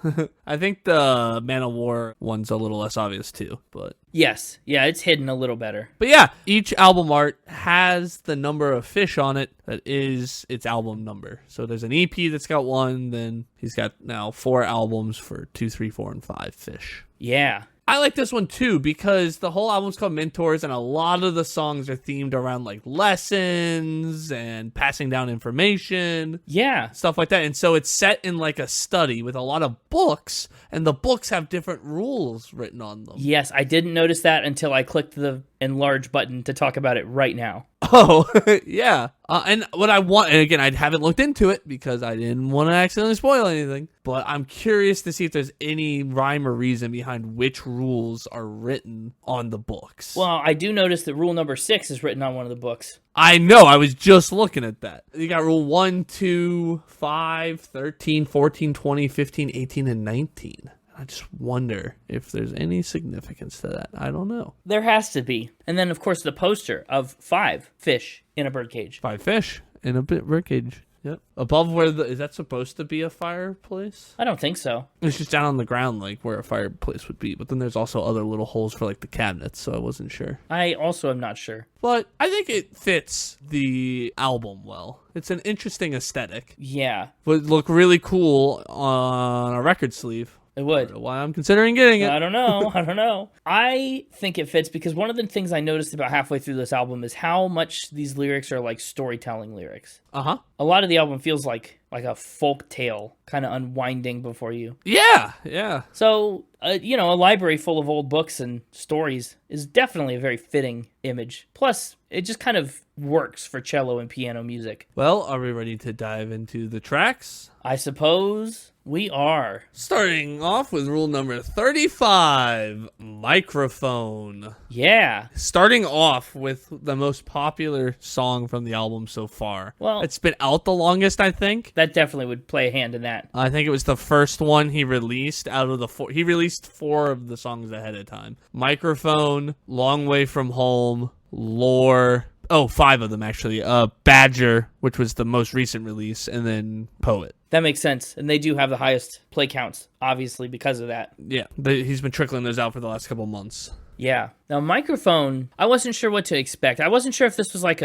I think the Man of War one's a little less obvious too, but... Yes. Yeah, it's hidden a little better. But yeah, each album art has the number of fish on it that is its album number. So there's an EP that's got 1, then he's got now 4 albums for 2, 3, 4, and 5 fish. Yeah. I like this one too because the whole album's called Mentors and a lot of the songs are themed around like lessons and passing down information. Yeah. Stuff like that. And so it's set in like a study with a lot of books and the books have different rules written on them. Yes, I didn't notice that until I clicked the enlarge button to talk about it right now. Oh, yeah. And what I want, and again, I haven't looked into it because I didn't want to accidentally spoil anything, but I'm curious to see if there's any rhyme or reason behind which rules are written on the books. Well, I do notice that rule number 6 is written on one of the books. I know, I was just looking at that. You got rule 1, 2, 5, 13, 14, 20, 15, 18, and 19. I just wonder if there's any significance to that. I don't know. There has to be. And then, of course, the poster of 5 fish in a birdcage. 5 fish in a birdcage. Yep. Above where is that supposed to be a fireplace? I don't think so. It's just down on the ground, like where a fireplace would be. But then there's also other little holes for like the cabinets, so I wasn't sure. I also am not sure. But I think it fits the album well. It's an interesting aesthetic. Yeah. Would look really cool on a record sleeve. It would. I don't know why I'm considering getting it. I don't know. I think it fits because one of the things I noticed about halfway through this album is how much these lyrics are like storytelling lyrics. Uh-huh. A lot of the album feels like a folk tale kind of unwinding before you. Yeah. So, a library full of old books and stories is definitely a very fitting image. Plus, it just kind of works for cello and piano music. Well, are we ready to dive into the tracks? I suppose we are. Starting off with rule number 35, microphone. Yeah. Starting off with the most popular song from the album so far. Well, it's been out the longest, I think. That definitely would play a hand in that. I think it was the first one he released out of the 4. He released 4 of the songs ahead of time. Microphone, Long Way From Home, Lore. Oh, 5 of them, actually. Badger, which was the most recent release, and then Poet. That makes sense. And they do have the highest play counts, obviously, because of that. Yeah, he's been trickling those out for the last couple months. Yeah. Now, Microphone, I wasn't sure what to expect. I wasn't sure if this was like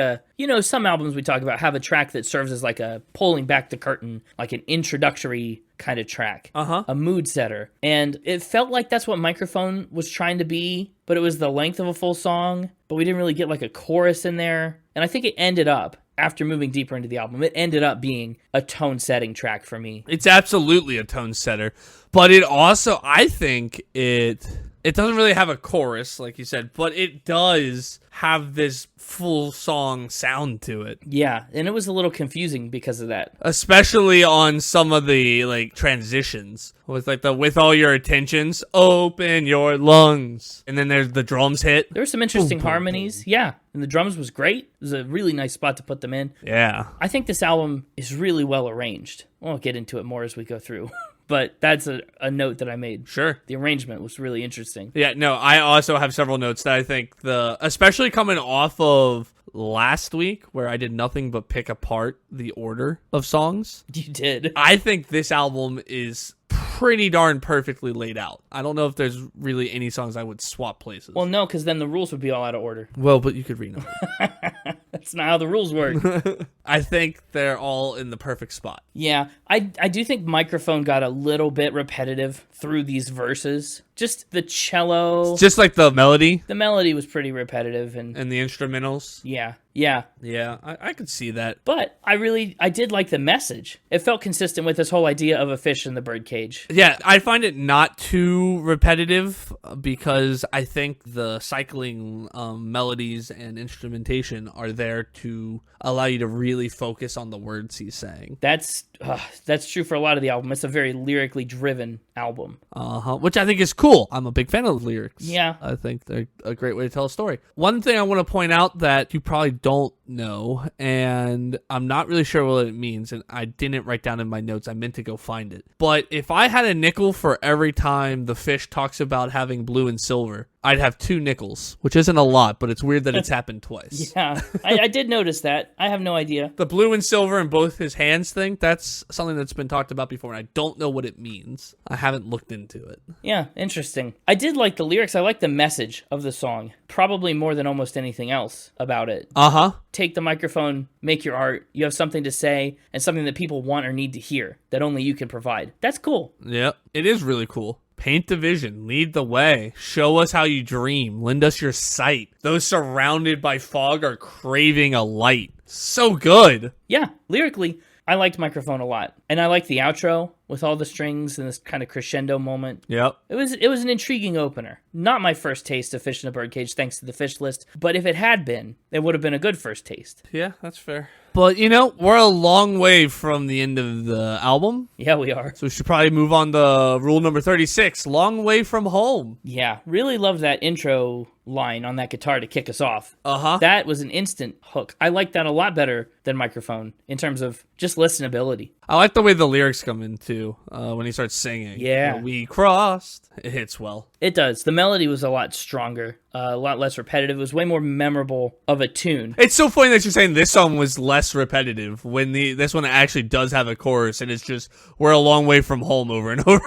some albums we talk about have a track that serves as like a pulling back the curtain, like an introductory kind of track. Uh-huh. A mood setter. And it felt like that's what Microphone was trying to be, but it was the length of a full song, but we didn't really get like a chorus in there. And I think it ended up, after moving deeper into the album, it ended up being a tone-setting track for me. It's absolutely a tone setter, but it also, I think it doesn't really have a chorus, like you said, but it does have this full song sound to it. Yeah, and it was a little confusing because of that. Especially on some of the like transitions. With like the with all your attentions, open your lungs. And then there's the drums hit. There were some interesting harmonies. Yeah, and the drums was great. It was a really nice spot to put them in. Yeah. I think this album is really well arranged. We'll get into it more as we go through. But that's a note that I made. Sure. The arrangement was really interesting. Yeah, no, I also have several notes that I think especially coming off of last week where I did nothing but pick apart the order of songs. You did. I think this album is pretty darn perfectly laid out. I don't know if there's really any songs I would swap places. Well, no, because then the rules would be all out of order. Well, but you could renumber. That's not how the rules work. I think they're all in the perfect spot. Yeah, I do think Microphone got a little bit repetitive through these verses Just the cello. Just like the melody The melody was pretty repetitive and and the instrumentals. yeah. Yeah, I could see that. But I did like the message. It felt consistent with this whole idea of a fish in the birdcage. Yeah, I find it not too repetitive because I think the cycling melodies and instrumentation are there to allow you to really focus on the words he's saying. That's true for a lot of the album. It's a very lyrically driven album. Which I think is cool. I'm a big fan of lyrics. Yeah. I think they're a great way to tell a story. One thing I want to point out that you probably don't know, and I'm not really sure what it means, and I didn't write down in my notes. I meant to go find it. But if I had a nickel for every time the fish talks about having blue and silver, I'd have 2 nickels, which isn't a lot, but it's weird that it's happened twice. Yeah, I did notice that. I have no idea. The blue and silver in both his hands thing, that's something that's been talked about before, and I don't know what it means. I haven't looked into it. Yeah, interesting. I did like the lyrics. I like the message of the song, probably more than almost anything else about it. Take the microphone, make your art. You have something to say and something that people want or need to hear that only you can provide. That's cool. Yep, it is really cool. Paint the vision, lead the way, show us how you dream, lend us your sight. Those surrounded by fog are craving a light. So good. Yeah, lyrically, I liked Microphone a lot. And I liked the outro with all the strings and this kind of crescendo moment. Yep. It was an intriguing opener. Not my first taste of Fish in a Birdcage thanks to the Fish list, but if it had been, it would have been a good first taste. Yeah, that's fair. But, we're a long way from the end of the album. Yeah, we are. So we should probably move on to rule number 36, long way from home. Yeah, really love that intro line on that guitar to kick us off. That was an instant hook. I like that a lot better than Microphone in terms of just listenability. I like the way the lyrics come in, too, when he starts singing. Yeah. We crossed. It hits well. It does. The melody was a lot stronger, a lot less repetitive. It was way more memorable of a tune. It's so funny that you're saying this song was less repetitive when this one actually does have a chorus, and it's just, we're a long way from home over and over.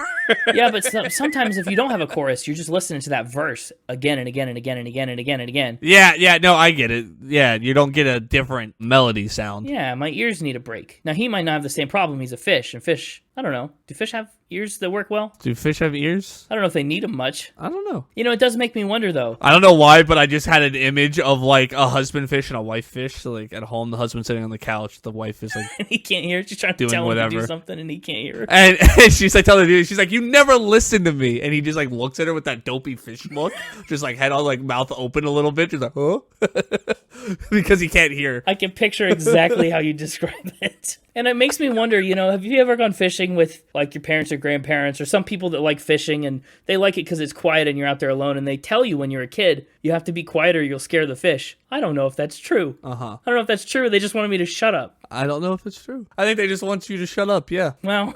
Yeah, but sometimes if you don't have a chorus, you're just listening to that verse again and again and again and again and again and again. Yeah, no, I get it. Yeah, you don't get a different melody sound. Yeah, my ears need a break. Now, he might not have the same problem. He's a fish, and fish, I don't know. Do fish have ears that work well? Do fish have ears? I don't know if they need them much. I don't know. It does make me wonder, though. I don't know why, but I just had an image of, like, a husband fish and a wife fish. So, like, at home, the husband's sitting on the couch. The wife is, like... And he can't hear. She's trying to tell him to do something, and he can't hear her. And she's, like, telling her, she's like, you never listen to me. And he just, like, looks at her with that dopey fish look. Just, like, head on, like, mouth open a little bit. Just like, huh? Because he can't hear. I can picture exactly how you describe it. And it makes me wonder, have you ever gone fishing with, like, your parents or grandparents or some people that like fishing and they like it because it's quiet and you're out there alone and they tell you when you're a kid, you have to be quiet or you'll scare the fish. I don't know if that's true. I don't know if that's true. They just wanted me to shut up. I don't know if it's true. I think they just want you to shut up, yeah. Well,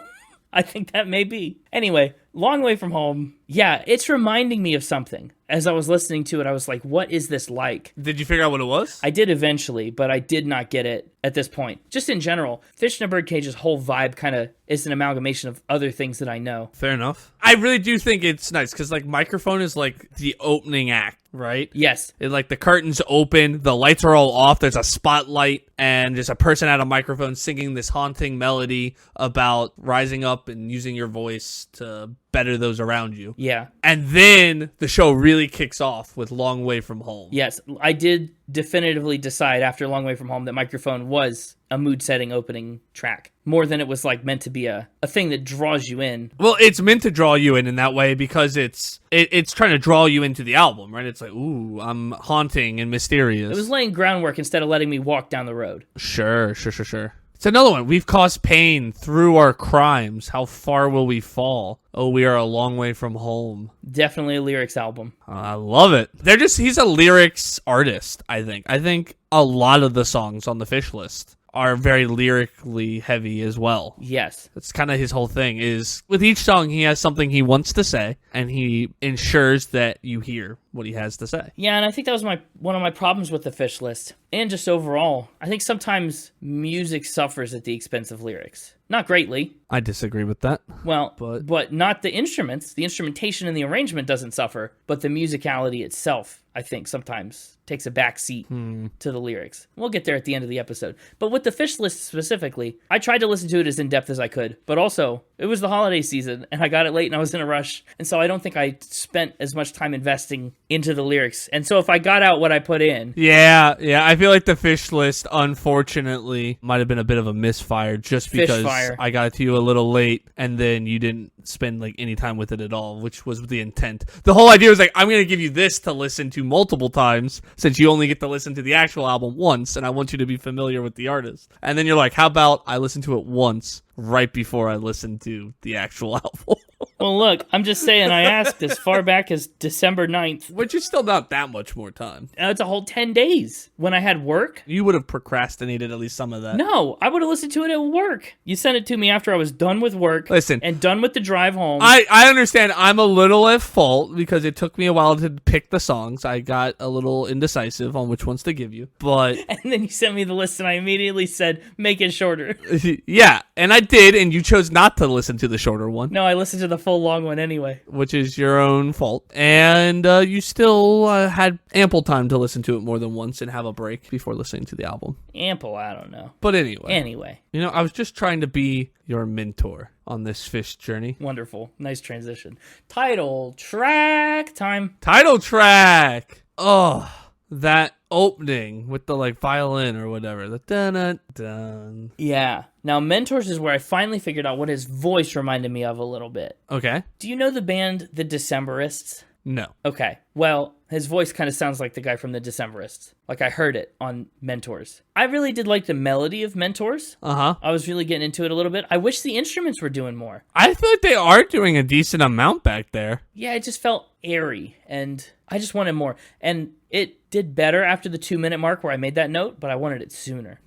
I think that may be. Anyway, Long Way From Home. Yeah, it's reminding me of something. As I was listening to it, I was like, what is this like? Did you figure out what it was? I did eventually, but I did not get it at this point. Just in general, Fish in a Birdcage's whole vibe kind of is an amalgamation of other things that I know. Fair enough. I really do think it's nice because, like, Microphone is like the opening act, right? Yes. Like, the curtains open, the lights are all off, there's a spotlight, and there's a person at a microphone singing this haunting melody about rising up and using your voice to better those around you. Yeah. And then the show really kicks off with Long Way From Home. Yes, I did definitively decide after Long Way From Home that Microphone was a mood-setting opening track. More than it was, like, meant to be a thing that draws you in. Well, it's meant to draw you in that way because it's trying to draw you into the album, right? It's like, ooh, I'm haunting and mysterious. It was laying groundwork instead of letting me walk down the road. Sure. It's another one. We've caused pain through our crimes. How far will we fall? Oh, we are a long way from home. Definitely a lyrics album. I love it. He's a lyrics artist, I think. I think a lot of the songs on the Fish list are very lyrically heavy as well. Yes. That's kind of his whole thing is with each song, he has something he wants to say and he ensures that you hear what he has to say. Yeah, and I think that was one of my problems with the Fish list. And just overall, I think sometimes music suffers at the expense of lyrics. Not greatly. I disagree with that. Well, but not the instruments. The instrumentation and the arrangement doesn't suffer, but the musicality itself, I think, sometimes takes a back seat to the lyrics. We'll get there at the end of the episode. But with the Fish list specifically, I tried to listen to it as in-depth as I could. But also, it was the holiday season, and I got it late, and I was in a rush. And so I don't think I spent as much time investing into the lyrics. And so if I got out what I put in... Yeah, I feel like the Fish list, unfortunately, might have been a bit of a misfire just because I got it to you a little late, and then you didn't spend like any time with it at all, which was the intent. The whole idea was like, I'm going to give you this to listen to multiple times since you only get to listen to the actual album once, and I want you to be familiar with the artist. And then you're like, how about I listen to it once right before I listen to the actual album? Well, look, I'm just saying I asked as far back as December 9th. Which is still not that much more time. It's a whole 10 days. When I had work. You would have procrastinated at least some of that. No, I would have listened to it at work. You sent it to me after I was done with work. Listen. And done with the drive home. I understand I'm a little at fault because it took me a while to pick the songs. I got a little indecisive on which ones to give you. But and then you sent me the list and I immediately said, make it shorter. Yeah, and I did, and you chose not to listen to the shorter one. No, I listened to the full long one anyway. Which is your own fault. And you still had ample time to listen to it more than once and have a break before listening to the album. Ample, I don't know. But anyway. Anyway. You know, I was just trying to be your mentor on this Fish journey. Wonderful. Nice transition. Title track time. Title track! Oh, that opening with the like violin or whatever. The dun-dun-dun. Yeah. Now, Mentors is where I finally figured out what his voice reminded me of a little bit. Okay. Do you know the band The Decemberists? No. Okay. Well, his voice kind of sounds like the guy from The Decemberists. Like I heard it on Mentors. I really did like the melody of Mentors. Uh-huh. I was really getting into it a little bit. I wish the instruments were doing more. I feel like they are doing a decent amount back there. Yeah, it just felt airy, and I just wanted more. And it did better after the 2-minute mark where I made that note, but I wanted it sooner.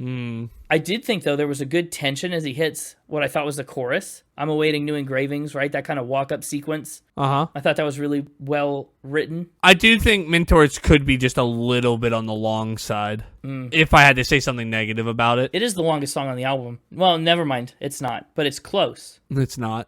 I did think, though, there was a good tension as he hits what I thought was the chorus. I'm awaiting new engravings, right? That kind of walk-up sequence. Uh-huh. I thought that was really well written. I do think Mentors could be just a little bit on the long side, if I had to say something negative about it. It is the longest song on the album. Well, never mind. It's not, but it's close. It's not.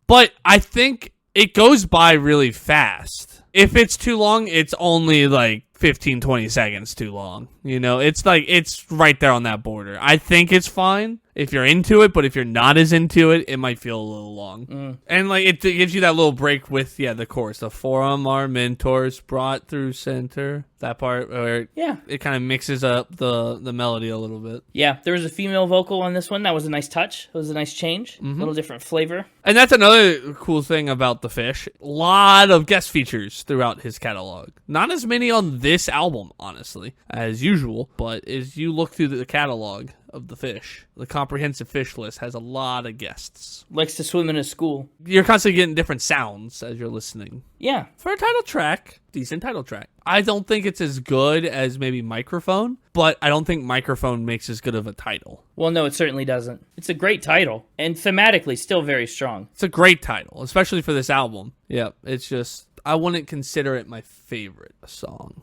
But I think it goes by really fast. If it's too long, it's only like 15, 20 seconds too long. You know, it's like, it's right there on that border. I think it's fine if you're into it, but if you're not as into it, it might feel a little long. And like, it gives you that little break with, the chorus. The forum, our mentors brought through center. That part where it kind of mixes up the melody a little bit. Yeah, there was a female vocal on this one. That was a nice touch. It was a nice change. A little different flavor. And that's another cool thing about the Fish. A lot of guest features throughout his catalog. Not as many on this album, honestly, as usual. But as you look through the catalog of the Fish, the comprehensive Fish list has a lot of guests. Likes to swim in a school. You're constantly getting different sounds as you're listening. Yeah. For a title track, decent title track. I don't think it's as good as maybe Microphone, but I don't think Microphone makes as good of a title. Well, no, it certainly doesn't. It's a great title, and thematically still very strong. It's a great title, especially for this album. Yeah, it's just, I wouldn't consider it my favorite song.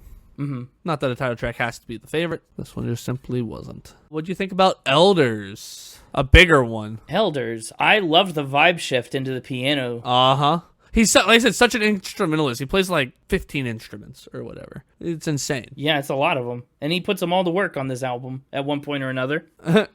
Not that a title track has to be the favorite. This one just simply wasn't. What'd you think about Elders? A bigger one. Elders. I loved the vibe shift into the piano. Uh-huh. He's, like I said, such an instrumentalist. He plays like 15 instruments or whatever. It's insane. Yeah, it's a lot of them. And he puts them all to work on this album at one point or another.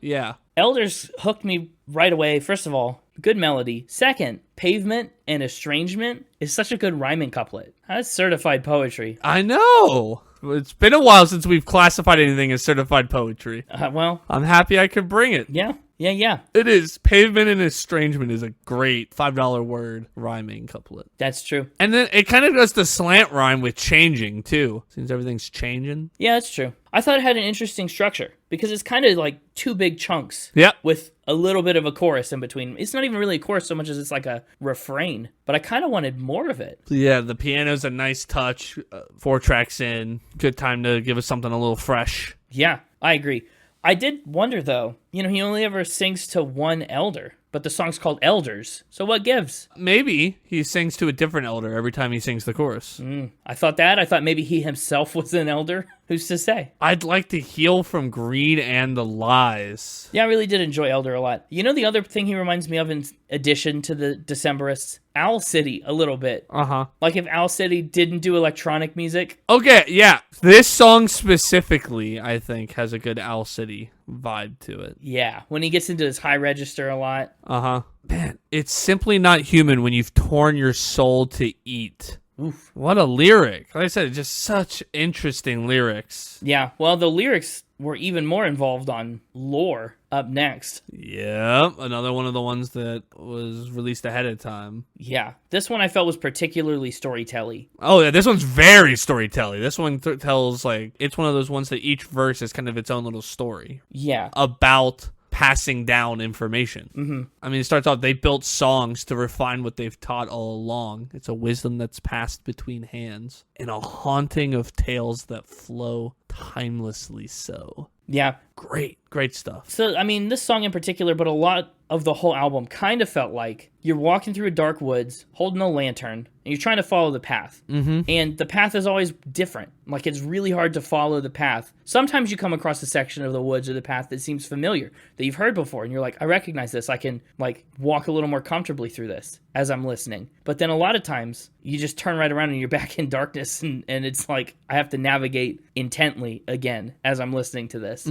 Yeah. Elders hooked me right away. First of all, good melody. Second, Pavement and Estrangement is such a good rhyming couplet. That's certified poetry. I know. It's been a while since we've classified anything as certified poetry. Well, I'm happy I could bring it. Yeah. It is. Pavement and Estrangement is a great $5 word rhyming couplet. That's true. And then it kind of does the slant rhyme with changing, too. Since everything's changing. Yeah, that's true. I thought it had an interesting structure because it's kind of like two big chunks. Yep. With a little bit of a chorus in between. It's not even really a chorus so much as it's like a refrain, but I kind of wanted more of it. Yeah, the piano's a nice touch. 4 tracks in. Good time to give us something a little fresh. Yeah, I agree. I did wonder, though, he only ever sings to one elder. but the song's called Elders. So what gives? Maybe he sings to a different elder every time he sings the chorus. I thought that. I thought maybe he himself was an elder. Who's to say? I'd like to heal from greed and the lies. Yeah, I really did enjoy Elder a lot. You know the other thing he reminds me of in addition to the Decemberists? Owl City, a little bit. Uh-huh. Like if Owl City didn't do electronic music. Okay, yeah. This song specifically, I think, has a good Owl City vibe to it. Yeah, when he gets into his high register a lot. Uh-huh. Man, it's simply not human when you've torn your soul to eat. Oof. What a lyric. Like I said, just such interesting lyrics. Yeah, well, the lyrics were even more involved on lore up next. Yep, another one of the ones that was released ahead of time. Yeah, this one I felt was particularly storytelly. Oh, yeah, this one's very storytelling. This one tells, like, it's one of those ones that each verse is kind of its own little story. Yeah. About passing down information. Mm-hmm. I mean, it starts off, they built songs to refine what they've taught all along. It's a wisdom that's passed between hands, and a haunting of tales that flow timelessly so. Yeah. Great stuff. So, I mean, this song in particular, but a lot of the whole album kind of felt like you're walking through a dark woods, holding a lantern, and you're trying to follow the path. Mm-hmm. And the path is always different. Like, it's really hard to follow the path. Sometimes you come across a section of the woods or the path that seems familiar, that you've heard before, and you're like, I recognize this. I can, like, walk a little more comfortably through this as I'm listening. But then a lot of times, you just turn right around and you're back in darkness, and it's like, I have to navigate intently again as I'm listening to this.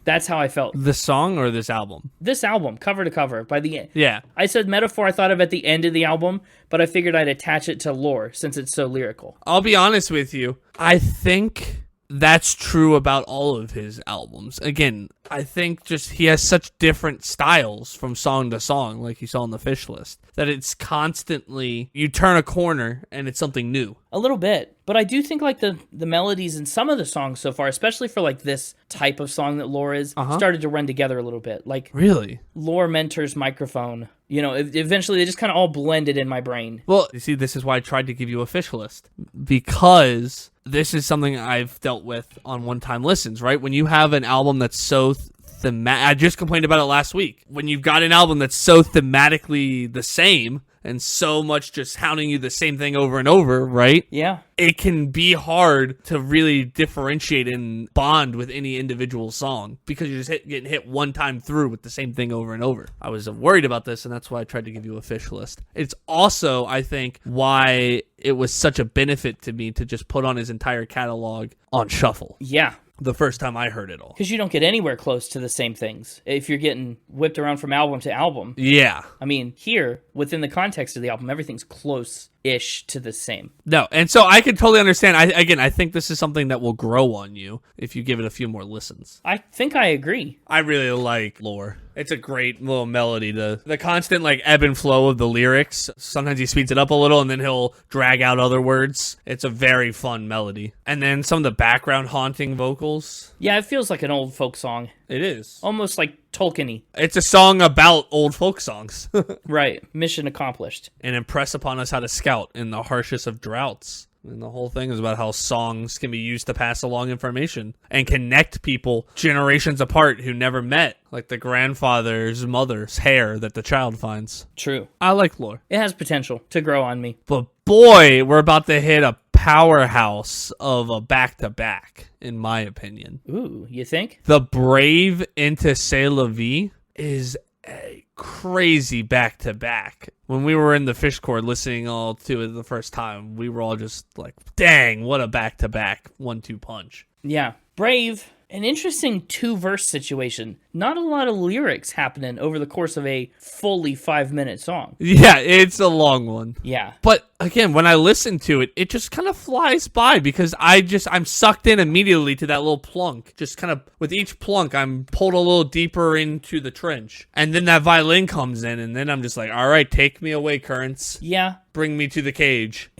That's how I felt. The song or this album? This album, cover to cover, by the end. Yeah. I said metaphor I thought of at the end of the album, but I figured I'd attach it to lore since it's so lyrical. I'll be honest with you. I think that's true about all of his albums. Again, I think just he has such different styles from song to song, like you saw on the Fish list, that it's constantly, you turn a corner and it's something new. A little bit. But I do think like the melodies in some of the songs so far, especially for like this type of song that Lore is, started to run together a little bit. Like really? Lore Mentor's microphone. You know, eventually they just kind of all blended in my brain. Well, you see, this is why I tried to give you a Fish list. Because this is something I've dealt with on one-time listens, right? When you have an album that's so I just complained about it last week. When you've got an album that's so thematically the same and so much just hounding you the same thing over and over, right? Yeah. It can be hard to really differentiate and bond with any individual song because you're just getting hit one time through with the same thing over and over. I was worried about this, and that's why I tried to give you a Fish list. It's also, I think, why it was such a benefit to me to just put on his entire catalog on shuffle. Yeah. The first time I heard it all. Because you don't get anywhere close to the same things if you're getting whipped around from album to album. Yeah. I mean, here, within the context of the album, everything's close-ish to the same. No, and so I can totally understand. I think this is something that will grow on you if you give it a few more listens. I think I agree. I really like Lore. It's a great little melody. The constant like ebb and flow of the lyrics. Sometimes he speeds it up a little and then he'll drag out other words. It's a very fun melody. And then some of the background haunting vocals. Yeah, it feels like an old folk song. It is. Almost like Tolkien-y. It's a song about old folk songs. Right. Mission accomplished. And impress upon us how to scout in the harshest of droughts. And the whole thing is about how songs can be used to pass along information and connect people generations apart who never met, like the grandfather's mother's hair that the child finds. True. I like Lore. It has potential to grow on me. But boy, we're about to hit a powerhouse of a back-to-back, in my opinion. Ooh, you think? The Brave into C'est La Vie is a crazy back-to-back. When we were in the Fish Chord listening all to it the first time, we were all just like, dang, what a back-to-back 1-2 punch. Yeah. Brave, an interesting 2-verse situation. Not a lot of lyrics happening over the course of a fully 5-minute song. Yeah, it's a long one. Yeah. But again, when I listen to it, it just kind of flies by because I'm sucked in immediately to that little plunk. Just kind of, with each plunk, I'm pulled a little deeper into the trench. And then that violin comes in, and then I'm just like, all right, take me away, Currents. Yeah. Bring me to the cage.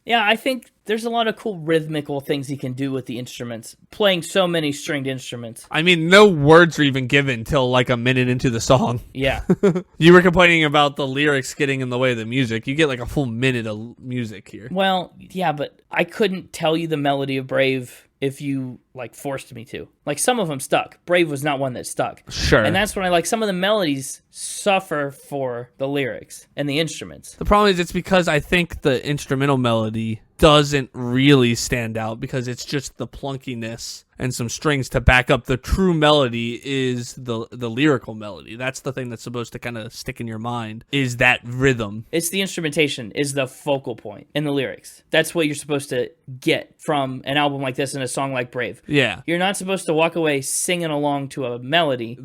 Yeah, I think there's a lot of cool rhythmical things he can do with the instruments, playing so many stringed instruments. I mean, no words are even given till like a minute into the song. Yeah. You were complaining about the lyrics getting in the way of the music. You get like a full minute of music here. Well, yeah, but I couldn't tell you the melody of Brave if you like forced me to. Like some of them stuck. Brave was not one that stuck. Sure. And that's when I like some of the melodies suffer for the lyrics and the instruments. The problem is it's because I think the instrumental melody doesn't really stand out because it's just the plunkiness and some strings to back up. The true melody is the lyrical melody. That's the thing that's supposed to kind of stick in your mind, is that rhythm. It's the instrumentation is the focal point in the lyrics. That's what you're supposed to get from an album like this and a song like Brave. Yeah. You're not supposed to walk away singing along to a melody.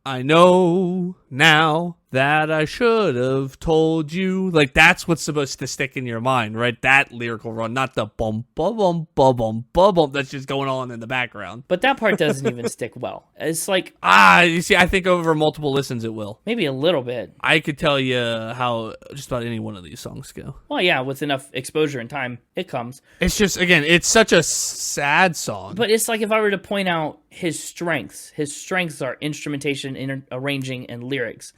I know now that I should have told you. Like, that's what's supposed to stick in your mind, right? That lyrical run, not the bum, bum, bum, bum, bum, bum, bum that's just going on in the background. But that part doesn't even stick well. It's like... You see, I think over multiple listens it will. Maybe a little bit. I could tell you how just about any one of these songs go. Well, yeah, with enough exposure and time, it comes. It's just, again, it's such a sad song. But it's like if I were to point out his strengths are instrumentation, arranging, and lyrics.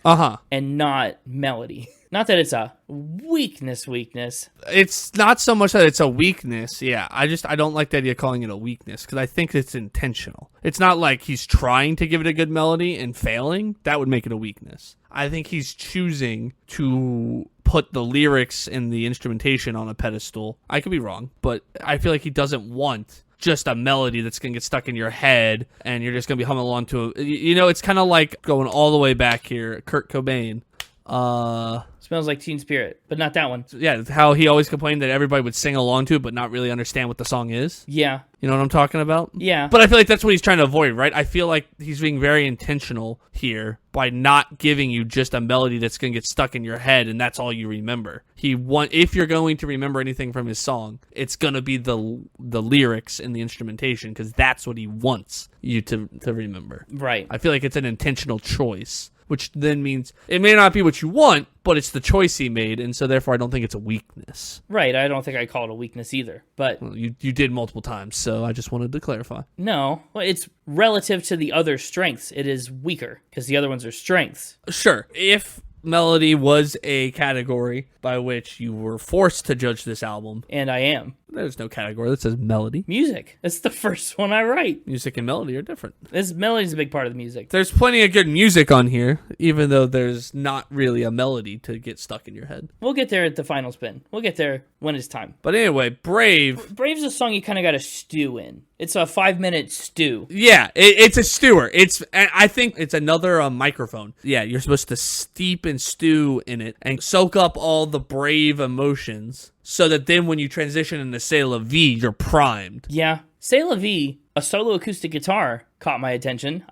And not melody. Not that it's a weakness. It's not so much that it's a weakness. Yeah, I don't like the idea of calling it a weakness because I think it's intentional. It's not like he's trying to give it a good melody and failing. That would make it a weakness. I think he's choosing to put the lyrics and the instrumentation on a pedestal. I could be wrong, but I feel like he doesn't want just a melody that's going to get stuck in your head and you're just going to be humming along to it. You know, it's kind of like going all the way back here, Kurt Cobain. Smells Like Teen Spirit, but not that one. Yeah, how he always complained that everybody would sing along to it but not really understand what the song is. Yeah. You know what I'm talking about? Yeah. But I feel like that's what he's trying to avoid, right? I feel like he's being very intentional here by not giving you just a melody that's going to get stuck in your head and that's all you remember. If you're going to remember anything from his song, it's going to be the lyrics and the instrumentation because that's what he wants you to remember. Right. I feel like it's an intentional choice, which then means it may not be what you want, but it's the choice he made, and so therefore I don't think it's a weakness. Right, I don't think I call it a weakness either, but... Well, you did multiple times, so I just wanted to clarify. No, well, it's relative to the other strengths. It is weaker, because the other ones are strengths. Sure, if melody was a category by which you were forced to judge this album... And I am. There's no category that says melody. Music. That's the first one I write. Music and melody are different. Melody's a big part of the music. There's plenty of good music on here, even though there's not really a melody to get stuck in your head. We'll get there at the final spin. We'll get there when it's time. But anyway, Brave... Brave's a song you kind of got to stew in. It's a 5-minute stew. Yeah, it's a stewer. I think it's another microphone. Yeah, you're supposed to steep and stew in it and soak up all the Brave emotions so that then when you transition into C'est La Vie, you're primed. Yeah. C'est La Vie, a solo acoustic guitar, caught my attention.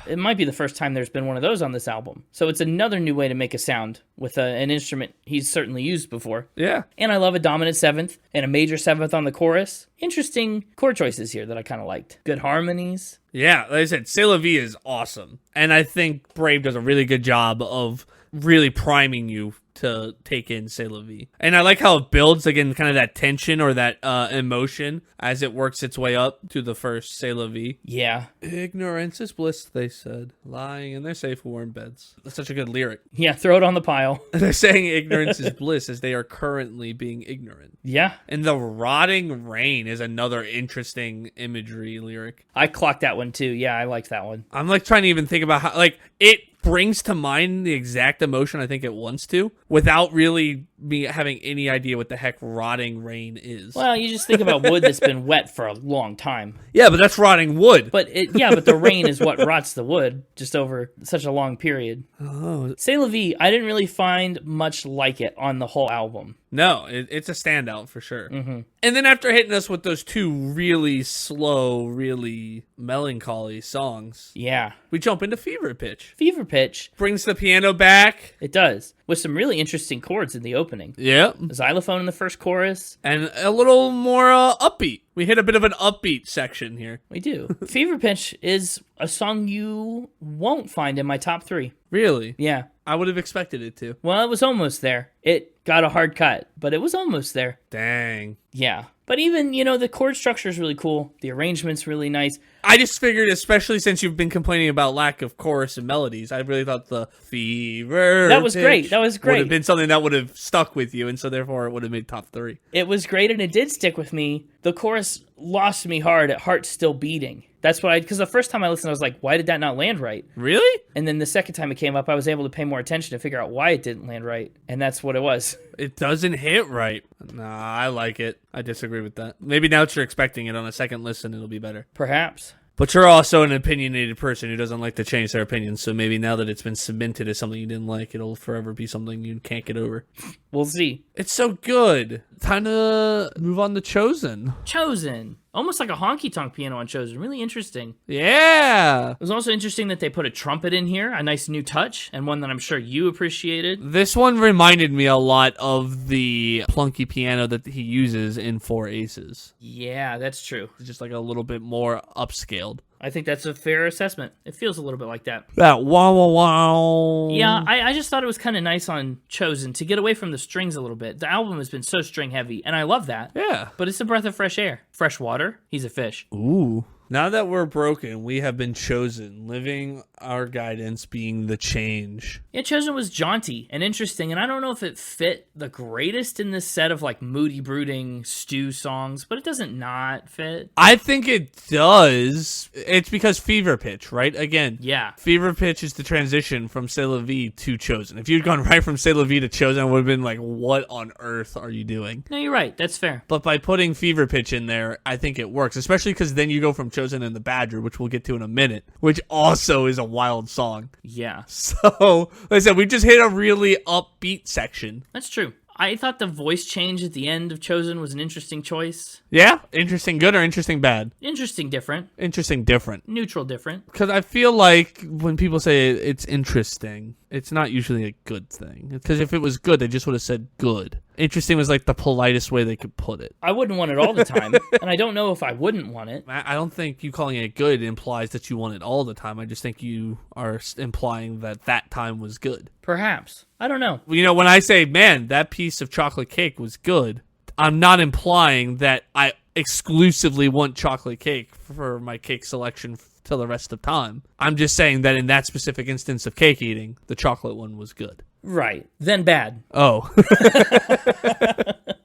It might be the first time there's been one of those on this album. So it's another new way to make a sound with an instrument he's certainly used before. Yeah. And I love a dominant seventh and a major seventh on the chorus. Interesting chord choices here that I kind of liked. Good harmonies. Yeah, like I said, C'est La Vie is awesome. And I think Brave does a really good job of really priming you to take in C'est La Vie. And I like how it builds, again, kind of that tension or that emotion as it works its way up to the first C'est La Vie. Yeah. Ignorance is bliss, they said, lying in their safe warm beds. That's such a good lyric. Yeah, throw it on the pile. They're saying ignorance is bliss as they are currently being ignorant. Yeah. And the rotting rain is another interesting imagery lyric. I clocked that one too. Yeah, I liked that one. I'm like trying to even think about how, like, it brings to mind the exact emotion I think it wants to without really me having any idea what the heck rotting rain is. Well, you just think about wood that's been wet for a long time. Yeah, but that's rotting wood. But the rain is what rots the wood just over such a long period. Oh. C'est La Vie, I didn't really find much like it on the whole album. No, it's a standout for sure. Mm-hmm. And then after hitting us with those two really slow, really melancholy songs, yeah, we jump into Fever Pitch. Fever Pitch Brings the piano back. It does, with some really interesting chords in the opening. Yeah. A xylophone in the first chorus. And a little more upbeat. We hit a bit of an upbeat section here. We do. Fever Pitch is a song you won't find in my top 3. Really? Yeah. I would have expected it to. Well, it was almost there. It got a hard cut, but it was almost there. Dang. Yeah. But even, the chord structure is really cool. The arrangement's really nice. I just figured, especially since you've been complaining about lack of chorus and melodies, I really thought the Fever That was Pitch great. That was great. would have been something that would have stuck with you, and so therefore it would have made top 3. It was great, and it did stick with me, The chorus lost me hard at Heart Still Beating. That's what because the first time I listened, I was like, why did that not land right? Really? And then the second time it came up, I was able to pay more attention to figure out why it didn't land right. And that's what it was. It doesn't hit right. Nah, I like it. I disagree with that. Maybe now that you're expecting it on a second listen, it'll be better. Perhaps. But you're also an opinionated person who doesn't like to change their opinion. So maybe now that it's been cemented as something you didn't like, it'll forever be something you can't get over. We'll see. It's so good. Time to move on to Chosen. Chosen. Almost like a honky-tonk piano on Chosen. Really interesting. Yeah. It was also interesting that they put a trumpet in here, a nice new touch, and one that I'm sure you appreciated. This one reminded me a lot of the plunky piano that he uses in Four Aces. Yeah, that's true. It's just like a little bit more upscaled. I think that's a fair assessment. It feels a little bit like that. That wow, wow, wow. Yeah, I just thought it was kind of nice on Chosen to get away from the strings a little bit. The album has been so string heavy, and I love that. Yeah. But it's a breath of fresh air. Fresh water. He's a fish. Ooh. Now that we're broken, we have been chosen, living our guidance being the change. Yeah, Chosen was jaunty and interesting, and I don't know if it fit the greatest in this set of like moody, brooding stew songs, but it doesn't not fit. I think it does. It's because Fever Pitch, right? Again, Yeah. Fever Pitch is the transition from C'est La Vie to Chosen. If you'd gone right from C'est La Vie to Chosen, I would have been like, what on earth are you doing? No, you're right. That's fair. But by putting Fever Pitch in there, I think it works, especially because then you go from Chosen and the Badger, which we'll get to in a minute, which also is a wild song. Yeah. So, like I said, we just hit a really upbeat section. That's true. I thought the voice change at the end of Chosen was an interesting choice. Yeah? Interesting good or interesting bad? Interesting different. Interesting different. Neutral different. Because I feel like when people say it's interesting, it's not usually a good thing. Because if it was good, they just would have said good. Interesting was like the politest way they could put it. I wouldn't want it all the time, and I don't know if I wouldn't want it. I don't think you calling it good implies that you want it all the time. I just think you are implying that that time was good. Perhaps. I don't know. You know, when I say, man, that piece of chocolate cake was good, I'm not implying that I exclusively want chocolate cake for my cake selection till the rest of time. I'm just saying that in that specific instance of cake eating, the chocolate one was good. Right. Then bad. Oh.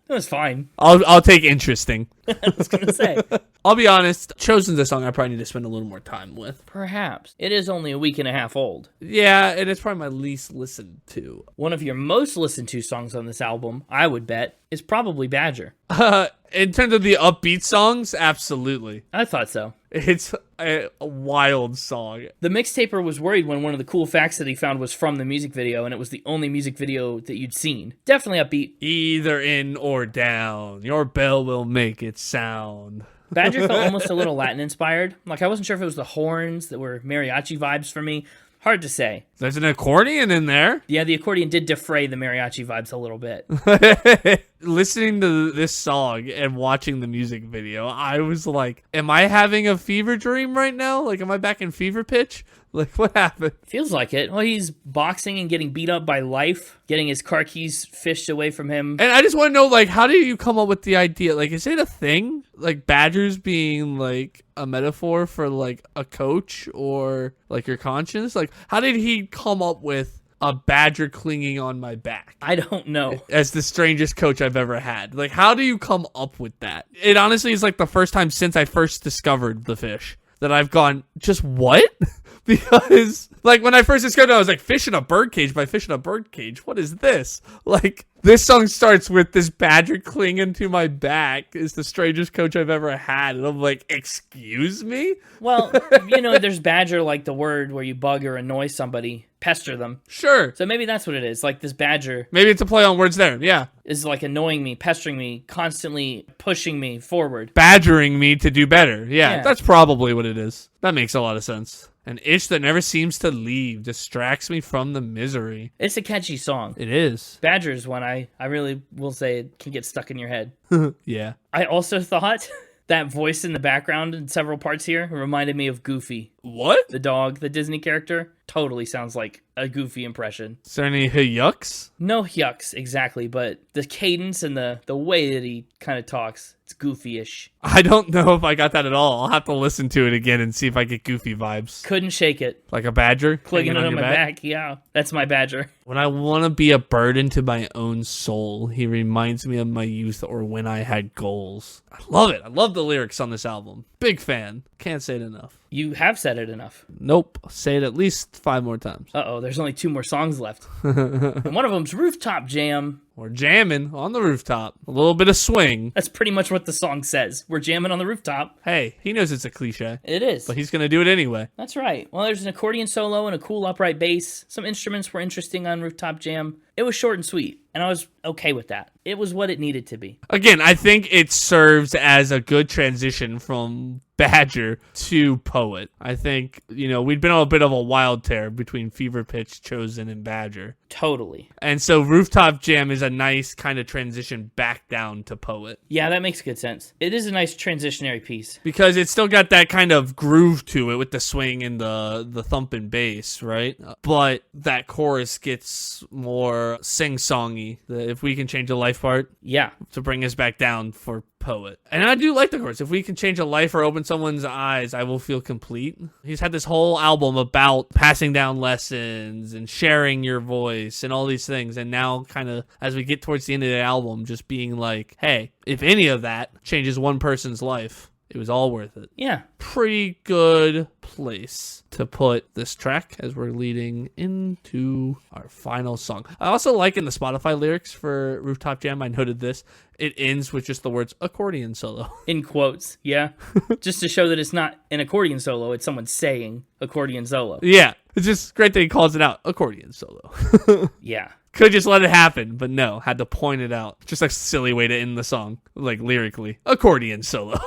It was fine. I'll take interesting. I was going to say. I'll be honest, Chosen's a song I probably need to spend a little more time with. Perhaps. It is only a week and a half old. Yeah, and it's probably my least listened to. One of your most listened to songs on this album, I would bet, is probably Badger. In terms of the upbeat songs, absolutely. I thought so. It's a wild song. The Mixtaper was worried when one of the cool facts that he found was from the music video, and it was the only music video that you'd seen. Definitely upbeat. Either in or down, your bell will make it sound. Badger felt almost a little Latin-inspired. Like, I wasn't sure if it was the horns that were mariachi vibes for me. Hard to say. There's an accordion in there. Yeah, the accordion did defray the mariachi vibes a little bit. Listening to this song and watching the music video, I was like, am I having a fever dream right now? Like, am I back in fever pitch? Like, what happened? Feels like it. Well, he's boxing and getting beat up by life, getting his car keys fished away from him. And I just want to know, like, how do you come up with the idea? Like, is it a thing? Like, badgers being, like, a metaphor for, like, a coach or, like, your conscience? Like, how did he come up with a badger clinging on my back? I don't know. As the strangest coach I've ever had. Like, how do you come up with that? It honestly is, like, the first time since I first discovered the fish that I've gone, just what? Because, like, when I first discovered it, I was like, Fish in a Birdcage by Fish in a Birdcage. What is this? Like, this song starts with this badger clinging to my back is the strangest coach I've ever had. And I'm like, excuse me? Well, you know, there's badger like the word where you bug or annoy somebody, pester them. Sure. So maybe that's what it is. Like, this badger Maybe it's a play on words there. Yeah. is like annoying me, pestering me, constantly pushing me forward. Badgering me to do better. Yeah, Yeah. that's probably what it is. That makes a lot of sense. An itch that never seems to leave distracts me from the misery. It's a catchy song. It is. Badger is one I really will say it can get stuck in your head. Yeah. I also thought that voice in the background in several parts here reminded me of Goofy, What? the dog, the Disney character. totally sounds like a Goofy impression. Is there any yucks? No yucks exactly, but the cadence and the way that he kind of talks, it's Goofy-ish. I don't know if I got that at all. I'll have to listen to it again and see if I get Goofy vibes. Couldn't shake it. Like a badger? Clicking hanging on your my back. Yeah, that's my badger. When I want to be a burden to my own soul, he reminds me of my youth or when I had goals. I love it. I love the lyrics on this album. Big fan. Can't say it enough. You have said it enough. Nope. Say it at least 5 more times. Uh-oh, there's only 2 more songs left. And one of them's Rooftop Jam. We're jamming on the rooftop. A little bit of swing. That's pretty much what the song says. We're jamming on the rooftop. Hey, he knows it's a cliche. It is. But he's going to do it anyway. That's right. Well, there's an accordion solo and a cool upright bass. Some instruments were interesting on Rooftop Jam. It was short and sweet, and I was okay with that. It was what it needed to be. Again, I think it serves as a good transition from Badger to Poet. I think, we'd been on a bit of a wild tear between Fever Pitch, Chosen, and Badger. Totally. And so Rooftop Jam is a nice kind of transition back down to Poet. Yeah, that makes good sense. It is a nice transitionary piece. Because it's still got that kind of groove to it with the swing and the thumping bass, right? But that chorus gets more sing-songy. If we can change a life part. Yeah. To bring us back down for Poet. And I do like the chorus. If we can change a life or open someone's eyes, I will feel complete. He's had this whole album about passing down lessons and sharing your voice and all these things. And now kind of as we get towards the end of the album, just being like, hey, if any of that changes one person's life, it was all worth it. Yeah. Pretty good place to put this track as we're leading into our final song. I also like in the Spotify lyrics for Rooftop Jam, I noted this, it ends with just the words accordion solo. In quotes, yeah. Just to show that it's not an accordion solo, it's someone saying accordion solo. Yeah. It's just great that he calls it out, accordion solo. Yeah. Could just let it happen, but no, had to point it out. Just a silly way to end the song, like lyrically. Accordion solo.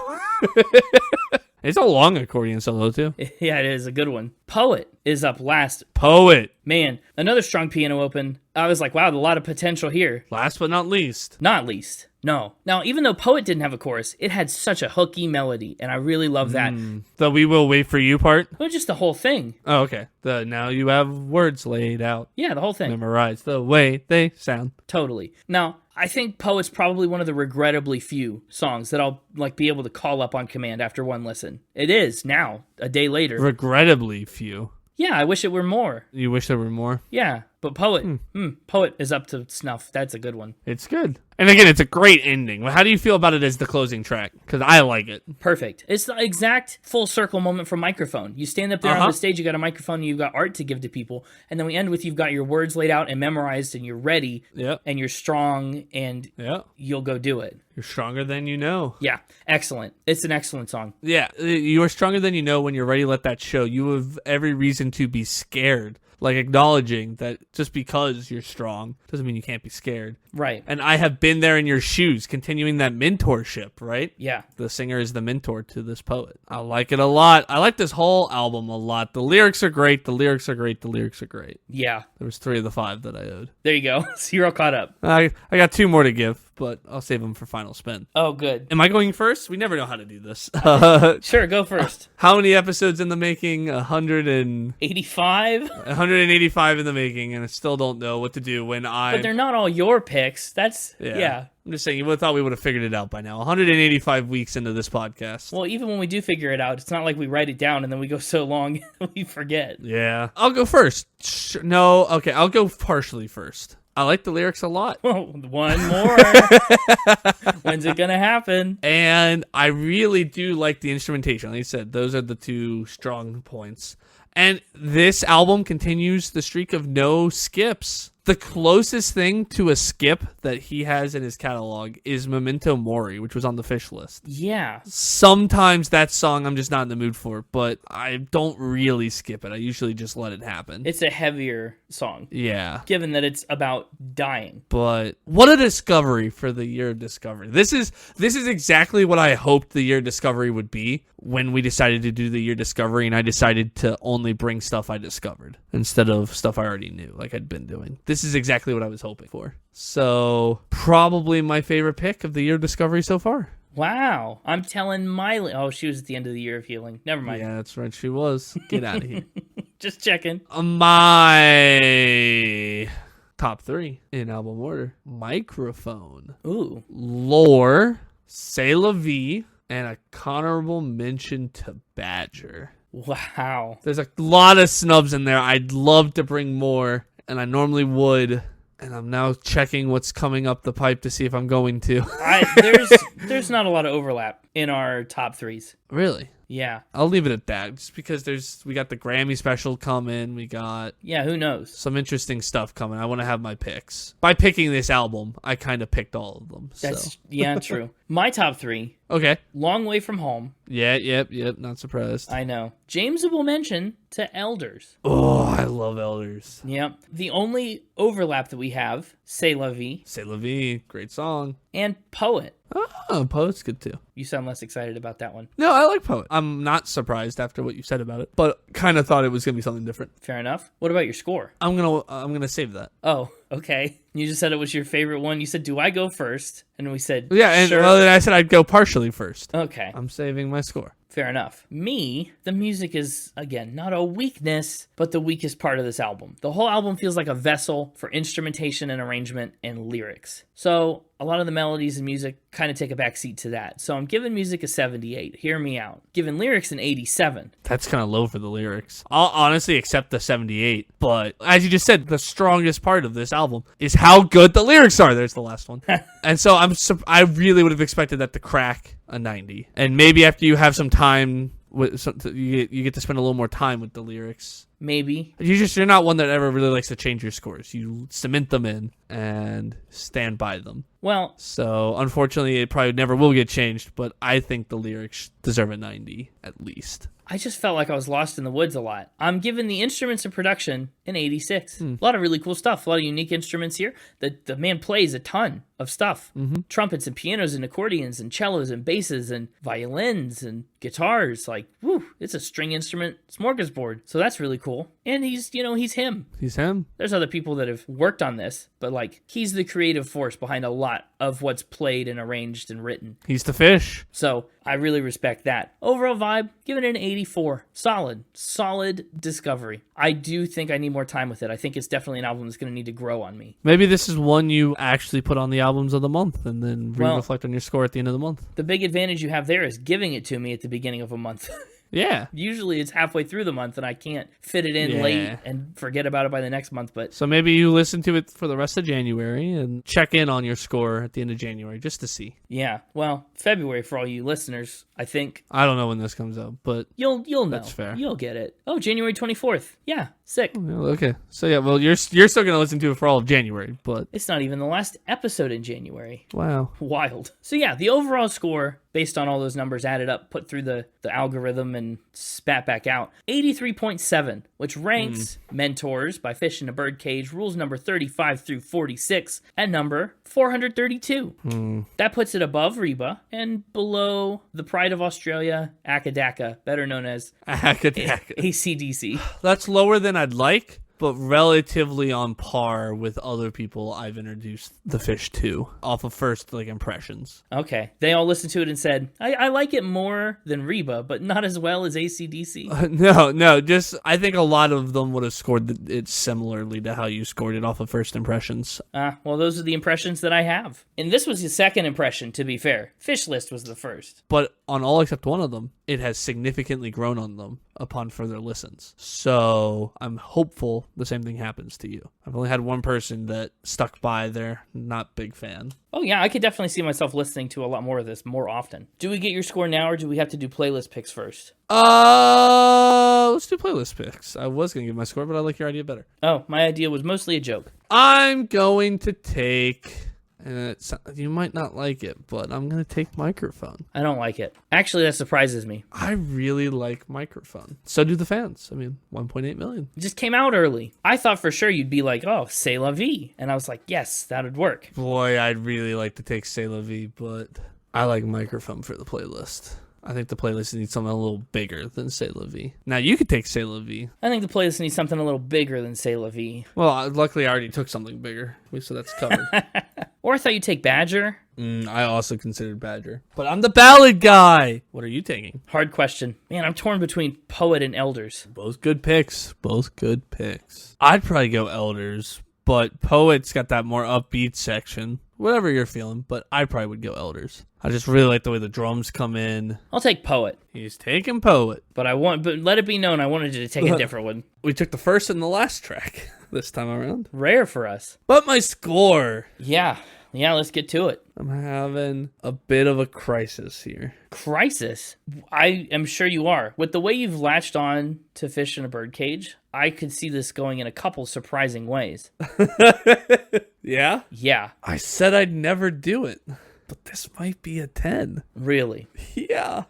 It's a long accordion solo, too. Yeah, it is a good one. Poet is up last. Poet. Man, another strong piano open. I was like, wow, a lot of potential here. Last but not least. Not least. No. Now, even though Poet didn't have a chorus, it had such a hooky melody, and I really love that. The We Will Wait For You part? Well, just the whole thing. Oh, okay. The Now You Have Words Laid Out. Yeah, the whole thing. Memorize the way they sound. Totally. Now, I think Poet's probably one of the regrettably few songs that I'll be able to call up on command after one listen. It is now, a day later. Regrettably few. Yeah, I wish it were more. You wish there were more? Yeah, but Poet, Poet is up to snuff. That's a good one. It's good. And again, it's a great ending. How do you feel about it as the closing track? Because I like it. Perfect. It's the exact full circle moment from Microphone. You stand up there on the stage, you got a microphone, and you've got art to give to people, and then we end with you've got your words laid out and memorized, and you're ready, and you're strong, and you'll go do it. You're stronger than you know. Yeah, excellent. It's an excellent song. Yeah, you are stronger than you know when you're ready to let that show. You have every reason to be scared. Like acknowledging that just because you're strong doesn't mean you can't be scared. Right. And I have been there in your shoes, continuing that mentorship, right? Yeah. The singer is the mentor to this poet. I like it a lot. I like this whole album a lot. The lyrics are great. The lyrics are great. The lyrics are great. Yeah. There was 3 of the 5 that I owed. There you go. So you're all caught up. I got 2 more to give, but I'll save them for final spin. Oh, good. Am I going first? We never know how to do this. Sure, go first. How many episodes in the making? 85? 185 in the making, and I still don't know what to do when But they're not all your picks. That's, yeah. I'm just saying, you would have thought we would have figured it out by now. 185 weeks into this podcast. Well, even when we do figure it out, it's not like we write it down and then we go so long we forget. Yeah. I'll go first. No, okay, I'll go partially first. I like the lyrics a lot. Oh, one more. When's it gonna happen? And I really do like the instrumentation. Like I said, those are the 2 strong points. And this album continues the streak of no skips. The closest thing to a skip that he has in his catalog is Memento Mori, which was on the Fish list. Yeah. Sometimes that song I'm just not in the mood for, but I don't really skip it. I usually just let it happen. It's a heavier song. Yeah. Given that it's about dying. But what a discovery for the year of Discovery. This is exactly what I hoped the year of Discovery would be when we decided to do the year Discovery, and I decided to only bring stuff I discovered instead of stuff I already knew, like I'd been doing. This is exactly what I was hoping for. So probably my favorite pick of the year of Discovery so far. Wow. I'm telling Miley. Oh, she was at the end of the year of healing. Never mind. Yeah, that's right. She was. Get out of here. Just checking. My top 3 in album order: Microphone, Ooh. Lore, C'est La Vie, and a honorable mention to Badger. Wow. There's a lot of snubs in there. I'd love to bring more, and I normally would. And I'm now checking what's coming up the pipe to see if I'm going to. There's not a lot of overlap in our top 3s. Really? Yeah. I'll leave it at that, just because we got the Grammy special coming. We got who knows? some interesting stuff coming. I want to have my picks. By picking this album, I kind of picked all of them. That's So. True. My top 3. Okay. Long Way From Home. Yeah, yep. Not surprised. I know. James will mention to Elders. Oh, I love Elders. Yep. The only overlap that we have, C'est La Vie. C'est La Vie, great song. And Poet. Oh, Poet's good too. You sound less excited about that one. No, I like Poet. I'm not surprised after what you said about it, but kind of thought it was gonna be something different. Fair enough. What about your score? I'm gonna save that. Oh, okay. You just said it was your favorite one. You said, "Do I go first?" And we said, Yeah, and sure. well, then I said I'd go partially first. Okay. I'm saving my score. Fair enough. Me, the music is, again, not a weakness, but the weakest part of this album. The whole album feels like a vessel for instrumentation and arrangement and lyrics. So a lot of the melodies and music kind of take a backseat to that. So I'm giving music a 78. Hear me out. Giving lyrics an 87. That's kind of low for the lyrics. I'll honestly accept the 78, but as you just said, the strongest part of this album is how good the lyrics are. There's the last one. And so I really would have expected that to crack a 90. And maybe after you have some time, you get to spend a little more time with the lyrics. Maybe. You're not one that ever really likes to change your scores. You cement them in and stand by them. Well, so unfortunately, it probably never will get changed, but I think the lyrics deserve a 90 at least. I just felt like I was lost in the woods a lot. I'm giving the instruments and production an 86. A lot of really cool stuff. A lot of unique instruments here. The man plays a ton of stuff. Trumpets and pianos and accordions and cellos and basses and violins and guitars. Like, whew, it's a string instrument smorgasbord. So that's really cool. And he's him. He's him. There's other people that have worked on this, but like, he's the creative force behind a lot of what's played and arranged and written. He's the fish. So I really respect that. Overall vibe, giving it an 84. Solid discovery. I do think I need more time with it. I think it's definitely an album that's going to need to grow on me. Maybe this is one you actually put on the albums of the month and then reflect on your score at the end of the month. The big advantage you have there is giving it to me at the beginning of a month. Yeah. Usually it's halfway through the month and I can't fit it in late and forget about it by the next month. But so maybe you listen to it for the rest of January and check in on your score at the end of January just to see. Yeah. Well, February for all you listeners, I think. I don't know when this comes out, but you'll know. That's fair. You'll get it. Oh, January 24th. Yeah. Sick. Okay. So yeah, well you're still going to listen to it for all of January, but it's not even the last episode in January. Wow. Wild. So yeah, the overall score based on all those numbers added up, put through the algorithm and spat back out, 83.7, which ranks Mentors by Fish in a Birdcage, rules number 35 through 46, at number 432. That puts it above Reba and below the Pride of Australia, Akadaka, better known as Akadaka. AC/DC. That's lower than I'd like, but relatively on par with other people I've introduced the fish to off of first impressions. Okay. They all listened to it and said, I like it more than Reba, but not as well as AC/DC. No, just I think a lot of them would have scored it similarly to how you scored it off of first impressions. Well, those are the impressions that I have. And this was his second impression, to be fair. Fish List was the first. But on all except one of them, it has significantly grown on them upon further listens. So I'm hopeful the same thing happens to you. I've only had one person that stuck by there, not big fan. Oh yeah, I could definitely see myself listening to a lot more of this more often. Do we get your score now or do we have to do playlist picks first? Let's do playlist picks. I was going to give my score, but I like your idea better. Oh, my idea was mostly a joke. I'm going to take... you might not like it, but I'm going to take Microphone. I don't like it. Actually, that surprises me. I really like Microphone. So do the fans. 1.8 million. It just came out early. I thought for sure you'd be like, oh, C'est La Vie. And I was like, yes, that would work. Boy, I'd really like to take C'est La Vie, but I like Microphone for the playlist. I think the playlist needs something a little bigger than C'est La Vie. Now, you could take C'est La Vie. I think the playlist needs something a little bigger than C'est La Vie. Well, luckily I already took something bigger, so that's covered. Or I thought you'd take Badger. I also considered Badger. But I'm the ballad guy. What are you taking? Hard question. Man, I'm torn between Poet and Elders. Both good picks. Both good picks. I'd probably go Elders, but Poet's got that more upbeat section. Whatever you're feeling, but I probably would go Elders. I just really like the way the drums come in. I'll take Poet. He's taking Poet. But let it be known I wanted you to take a different one. We took the first and the last track this time around. Rare for us. But my score. Yeah, let's get to it. I'm having a bit of a crisis here. Crisis? I am sure you are. With the way you've latched on to Fish in a Birdcage, I could see this going in a couple surprising ways. Yeah? Yeah. I said I'd never do it, but this might be a 10. Really? Yeah.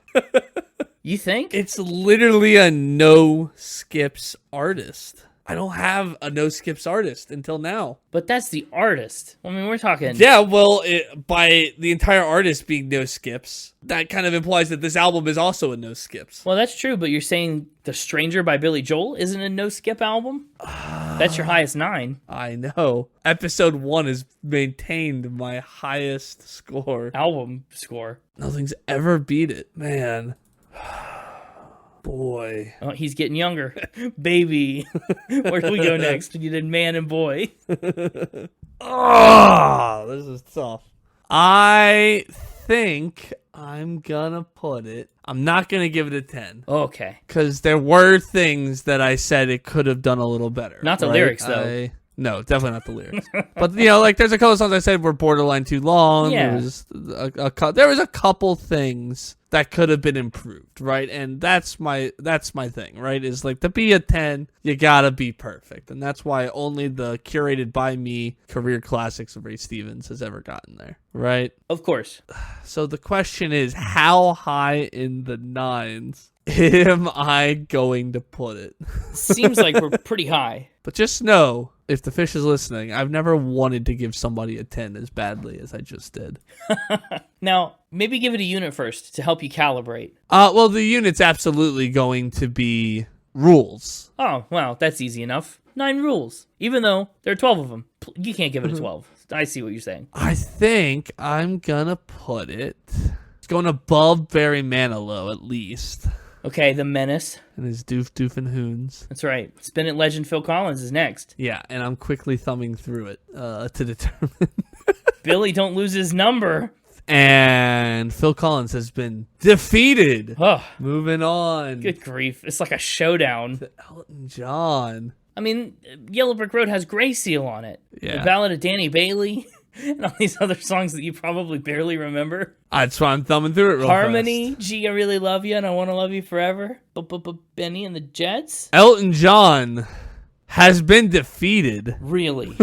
You think? It's literally a no skips artist. I don't have a no skips artist until now. But that's the artist. I mean, we're talking... Yeah, well, by the entire artist being no skips, that kind of implies that this album is also a no skips. Well, that's true, but you're saying The Stranger by Billy Joel isn't a no skip album? That's your highest 9. I know. Episode 1 has maintained my highest score. Album score. Nothing's ever beat it. Man. Boy. Oh, he's getting younger. Baby. Where do we go next? You did man and boy. Oh, this is tough. I think I'm gonna put it. I'm not gonna give it a 10. Okay. Because there were things that I said it could have done a little better. Not the lyrics, though. No, definitely not the lyrics. But, like, there's a couple songs I said were borderline too long. Yeah. There was a couple things that could have been improved, right? And that's my thing, right? Is like, to be a 10, you gotta be perfect. And that's why only the curated by me career classics of Ray Stevens has ever gotten there, right? Of course. So the question is, how high in the 9s am I going to put it? Seems like we're pretty high. But just know, if the Fish is listening, I've never wanted to give somebody a 10 as badly as I just did. Now, maybe give it a unit first to help you calibrate. Well, the unit's absolutely going to be rules. Oh, well, that's easy enough. 9 rules. Even though there are 12 of them. You can't give it a 12. I see what you're saying. I think I'm gonna put it... It's going above Barry Manilow, at least. Okay, The Menace. And his Doof and Hoons. That's right. Spin It legend Phil Collins is next. Yeah, and I'm quickly thumbing through it to determine. Billy Don't Lose His Number. And Phil Collins has been defeated. Oh, moving on. Good grief. It's like a showdown. To Elton John. I mean, Yellow Brick Road has Gray Seal on it. Yeah. The Ballad of Danny Bailey. And all these other songs that you probably barely remember. That's why I'm thumbing through it real Harmony, fast. Gee, I Really Love You and I Want to Love You Forever. Benny and the Jets. Elton John has been defeated. Really?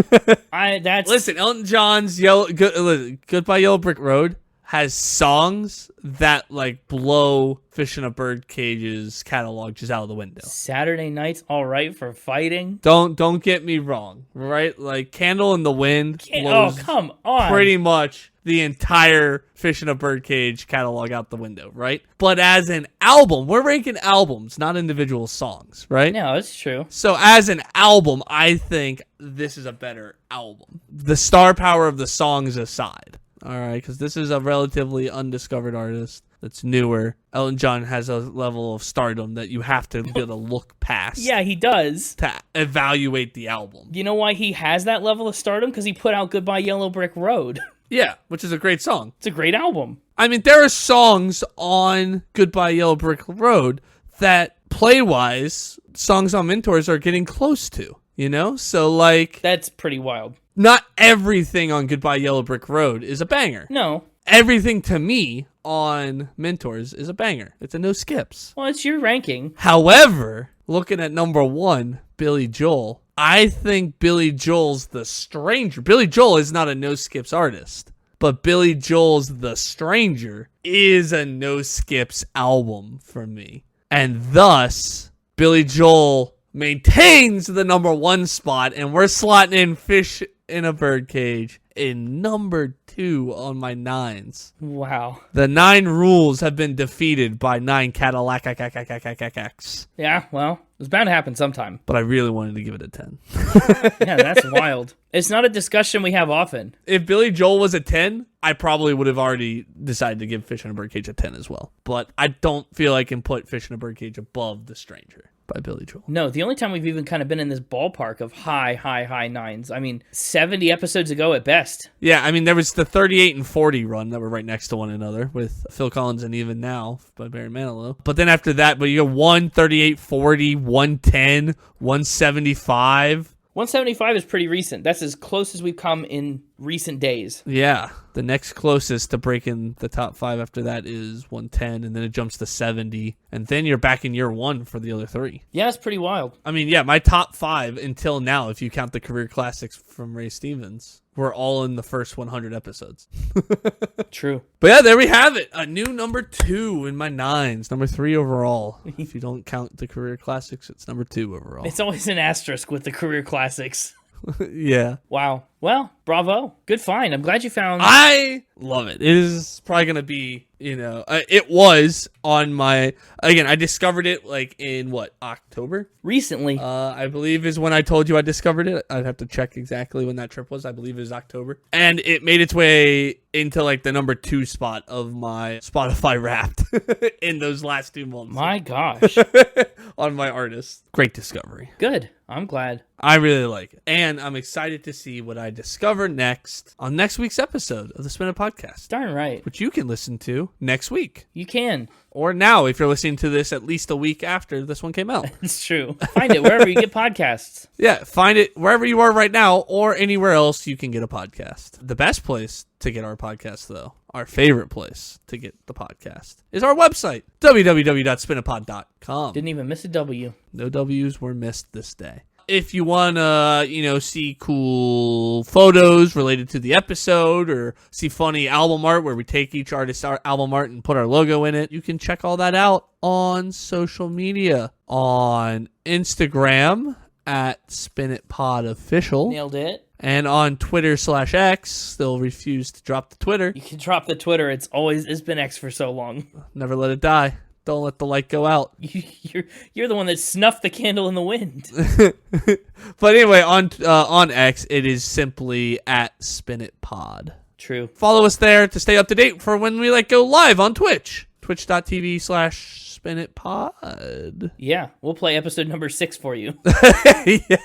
Listen, Elton John's Goodbye Yellow Brick Road has songs that like blow Fish in a Birdcage's catalog just out of the window. Saturday Night's All Right for Fighting. Don't get me wrong, right? Like Candle in the Wind blows come on. pretty much the entire Fish in a Birdcage catalog out the window, right? But as an album, we're ranking albums, not individual songs, right? No, it's true. So as an album, I think this is a better album. The star power of the songs aside. All right, because this is a relatively undiscovered artist that's newer. Elton John has a level of stardom that you have to be able to look past. Yeah, he does. To evaluate the album. You know why he has that level of stardom? Because he put out Goodbye Yellow Brick Road. Yeah, which is a great song. It's a great album. I mean, there are songs on Goodbye Yellow Brick Road that, play-wise, songs on Mentors are getting close to, you know? So, like... That's pretty wild. Not everything on Goodbye Yellow Brick Road is a banger. No. Everything to me on Mentors is a banger. It's a no skips. Well, it's your ranking. However, looking at number 1, Billy Joel, I think Billy Joel's The Stranger. Billy Joel is not a no skips artist, but Billy Joel's The Stranger is a no skips album for me. And thus, Billy Joel maintains the number 1 spot, and we're slotting in Fish in a Birdcage in number 2 on my 9s. Wow. The 9 rules have been defeated by 9 Cadillacs. Yeah, well, It was bound to happen sometime. But I really wanted to give it a 10. Yeah, that's wild. It's not a discussion we have often. If Billy Joel was a 10, I probably would have already decided to give Fish in a Birdcage a 10 as well. But I don't feel I can put Fish in a Birdcage above The Stranger by Billy Joel. No, the only time we've even kind of been in this ballpark of high nines. I mean, 70 episodes ago at best. Yeah, I mean, there was the 38 and 40 run that were right next to one another with Phil Collins and Even Now by Barry Manilow. But then after that, you go 1, 38, 40, 110, 175. 175 is pretty recent. That's as close as we've come in recent days. Yeah. The next closest to breaking the top 5 after that is 110, and then it jumps to 70. And then you're back in year 1 for the other 3. Yeah, it's pretty wild. I mean, yeah, my top 5 until now, if you count the career classics from Ray Stevens, were all in the first 100 episodes. True. But yeah, there we have it. A new number 2 in my 9s. Number 3 overall. If you don't count the career classics, it's number 2 overall. It's always an asterisk with the career classics. Yeah. Wow. Well, bravo. Good find. I'm glad you found... I love it. It is probably going to be, it was on my... Again, I discovered it in, October? Recently. I believe is when I told you I discovered it. I'd have to check exactly when that trip was. I believe it was October. And it made its way into, the number 2 spot of my Spotify Wrapped in those last 2 months. My gosh. On my artists. Great discovery. Good. I'm glad. I really like it. And I'm excited to see what I discover next on next week's episode of the Spin It Podcast. Darn right. Which you can listen to next week. You can. Or now, if you're listening to this at least a week after this one came out. It's true. Find it wherever you get podcasts. Yeah, find it wherever you are right now or anywhere else you can get a podcast. The best place to get our podcast, though, our favorite place to get the podcast, is our website, www.spinapod.com. Didn't even miss a W. No W's were missed this day. If you want to, see cool photos related to the episode or see funny album art where we take each artist's album art and put our logo in it, you can check all that out on social media. On Instagram at SpinItPodOfficial. Nailed it. And on Twitter/X, they'll refuse to drop the Twitter. You can drop the Twitter. It's been X for so long. Never let it die. Don't let the light go out. You're the one that snuffed the candle in the wind. But anyway, on X, it is simply at SpinItPod. True. Follow us there to stay up to date for when we go live on Twitch. Twitch.tv/SpinItPod. Yeah, we'll play episode number 6 for you. Yeah.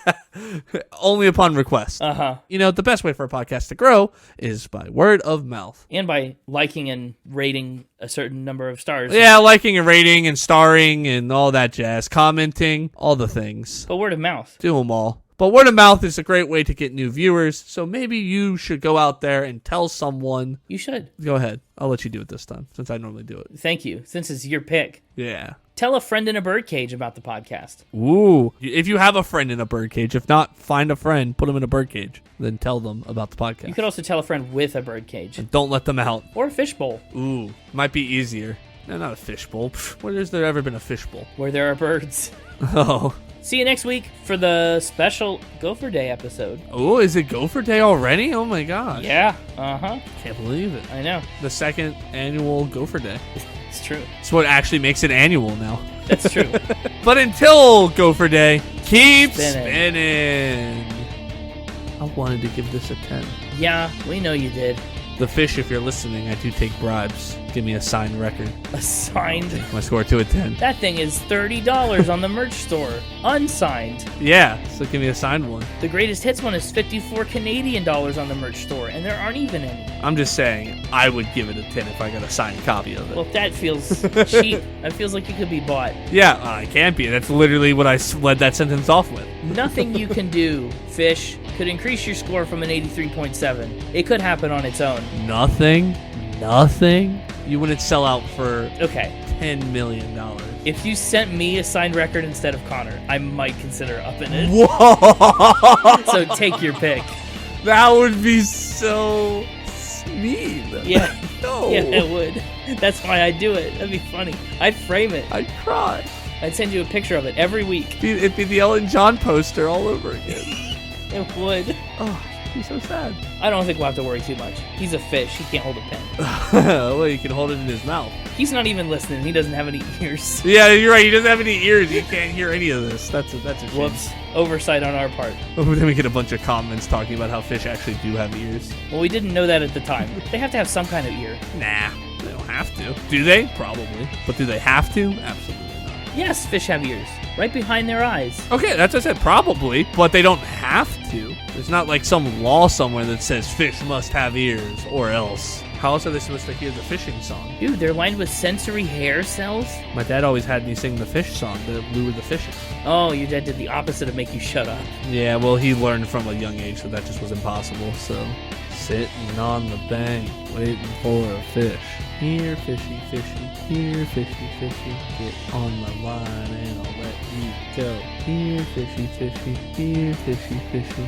Only upon request. Uh-huh. The best way for a podcast to grow is by word of mouth. And by liking and rating a certain number of stars. Yeah, liking and rating and starring and all that jazz. Commenting, all the things. But word of mouth. Do them all. But word of mouth is a great way to get new viewers, so maybe you should go out there and tell someone. You should. Go ahead. I'll let you do it this time, since I normally do it. Thank you, since it's your pick. Yeah. Tell a friend in a birdcage about the podcast. Ooh. If you have a friend in a birdcage, if not, find a friend, put them in a birdcage, then tell them about the podcast. You could also tell a friend with a birdcage. And don't let them out. Or a fishbowl. Ooh. Might be easier. No, not a fishbowl. Where has there ever been a fishbowl? Where there are birds. Oh. See you next week for the special Gopher Day episode. Oh, is it Gopher Day already? Oh my gosh. Yeah, uh-huh. Can't believe it. I know. The second annual Gopher Day. It's true. It's what actually makes it annual now. That's true. But until Gopher Day, keep Spinning. I wanted to give this a 10. Yeah, we know you did. The Fish, if you're listening, I do take bribes. Give me a signed record. A signed? My score to a 10. That thing is $30 on the merch store. Unsigned. Yeah, so give me a signed one. The greatest hits one is $54 Canadian on the merch store, and there aren't even any. I'm just saying, I would give it a 10 if I got a signed copy of it. Well, that feels cheap. That feels like it could be bought. Yeah, it can't be. That's literally what I led that sentence off with. Nothing you can do, Fish, could increase your score from an 83.7. It could happen on its own. Nothing? You wouldn't sell out for $10 million. If you sent me a signed record instead of Connor, I might consider upping it. Whoa! So take your pick. That would be so mean. Yeah. No. Yeah, it would. That's why I do it. That'd be funny. I'd frame it. I'd cry. I'd send you a picture of it every week. It'd be the Ellen John poster all over again. It would. Oh. makes me so sad. I don't think we'll have to worry too much. He's a fish. He can't hold a pen. Well, you can hold it in his mouth. He's not even listening. He doesn't have any ears. Yeah, you're right. He doesn't have any ears. He can't hear any of this. That's a shame. Whoops. Oversight on our part. Then we get a bunch of comments talking about how fish actually do have ears. Well, we didn't know that at the time. They have to have some kind of ear. Nah, they don't have to. Do they? Probably. But do they have to? Absolutely not. Yes, fish have ears. Right behind their eyes. Okay, that's what I said. Probably. But they don't have to. There's not like some law somewhere that says fish must have ears or else. How else are they supposed to hear the fishing song? Dude, they're lined with sensory hair cells? My dad always had me sing the fish song, the lure the fishing. Oh, your dad did the opposite of make you shut up. Yeah, well, he learned from a young age that just was impossible, so... Sitting on the bank, waiting for a fish. Here, fishy, fishy. Here, fishy, fishy. Get on my line and I'll let you go. Here, fishy, fishy. Here, fishy, fishy.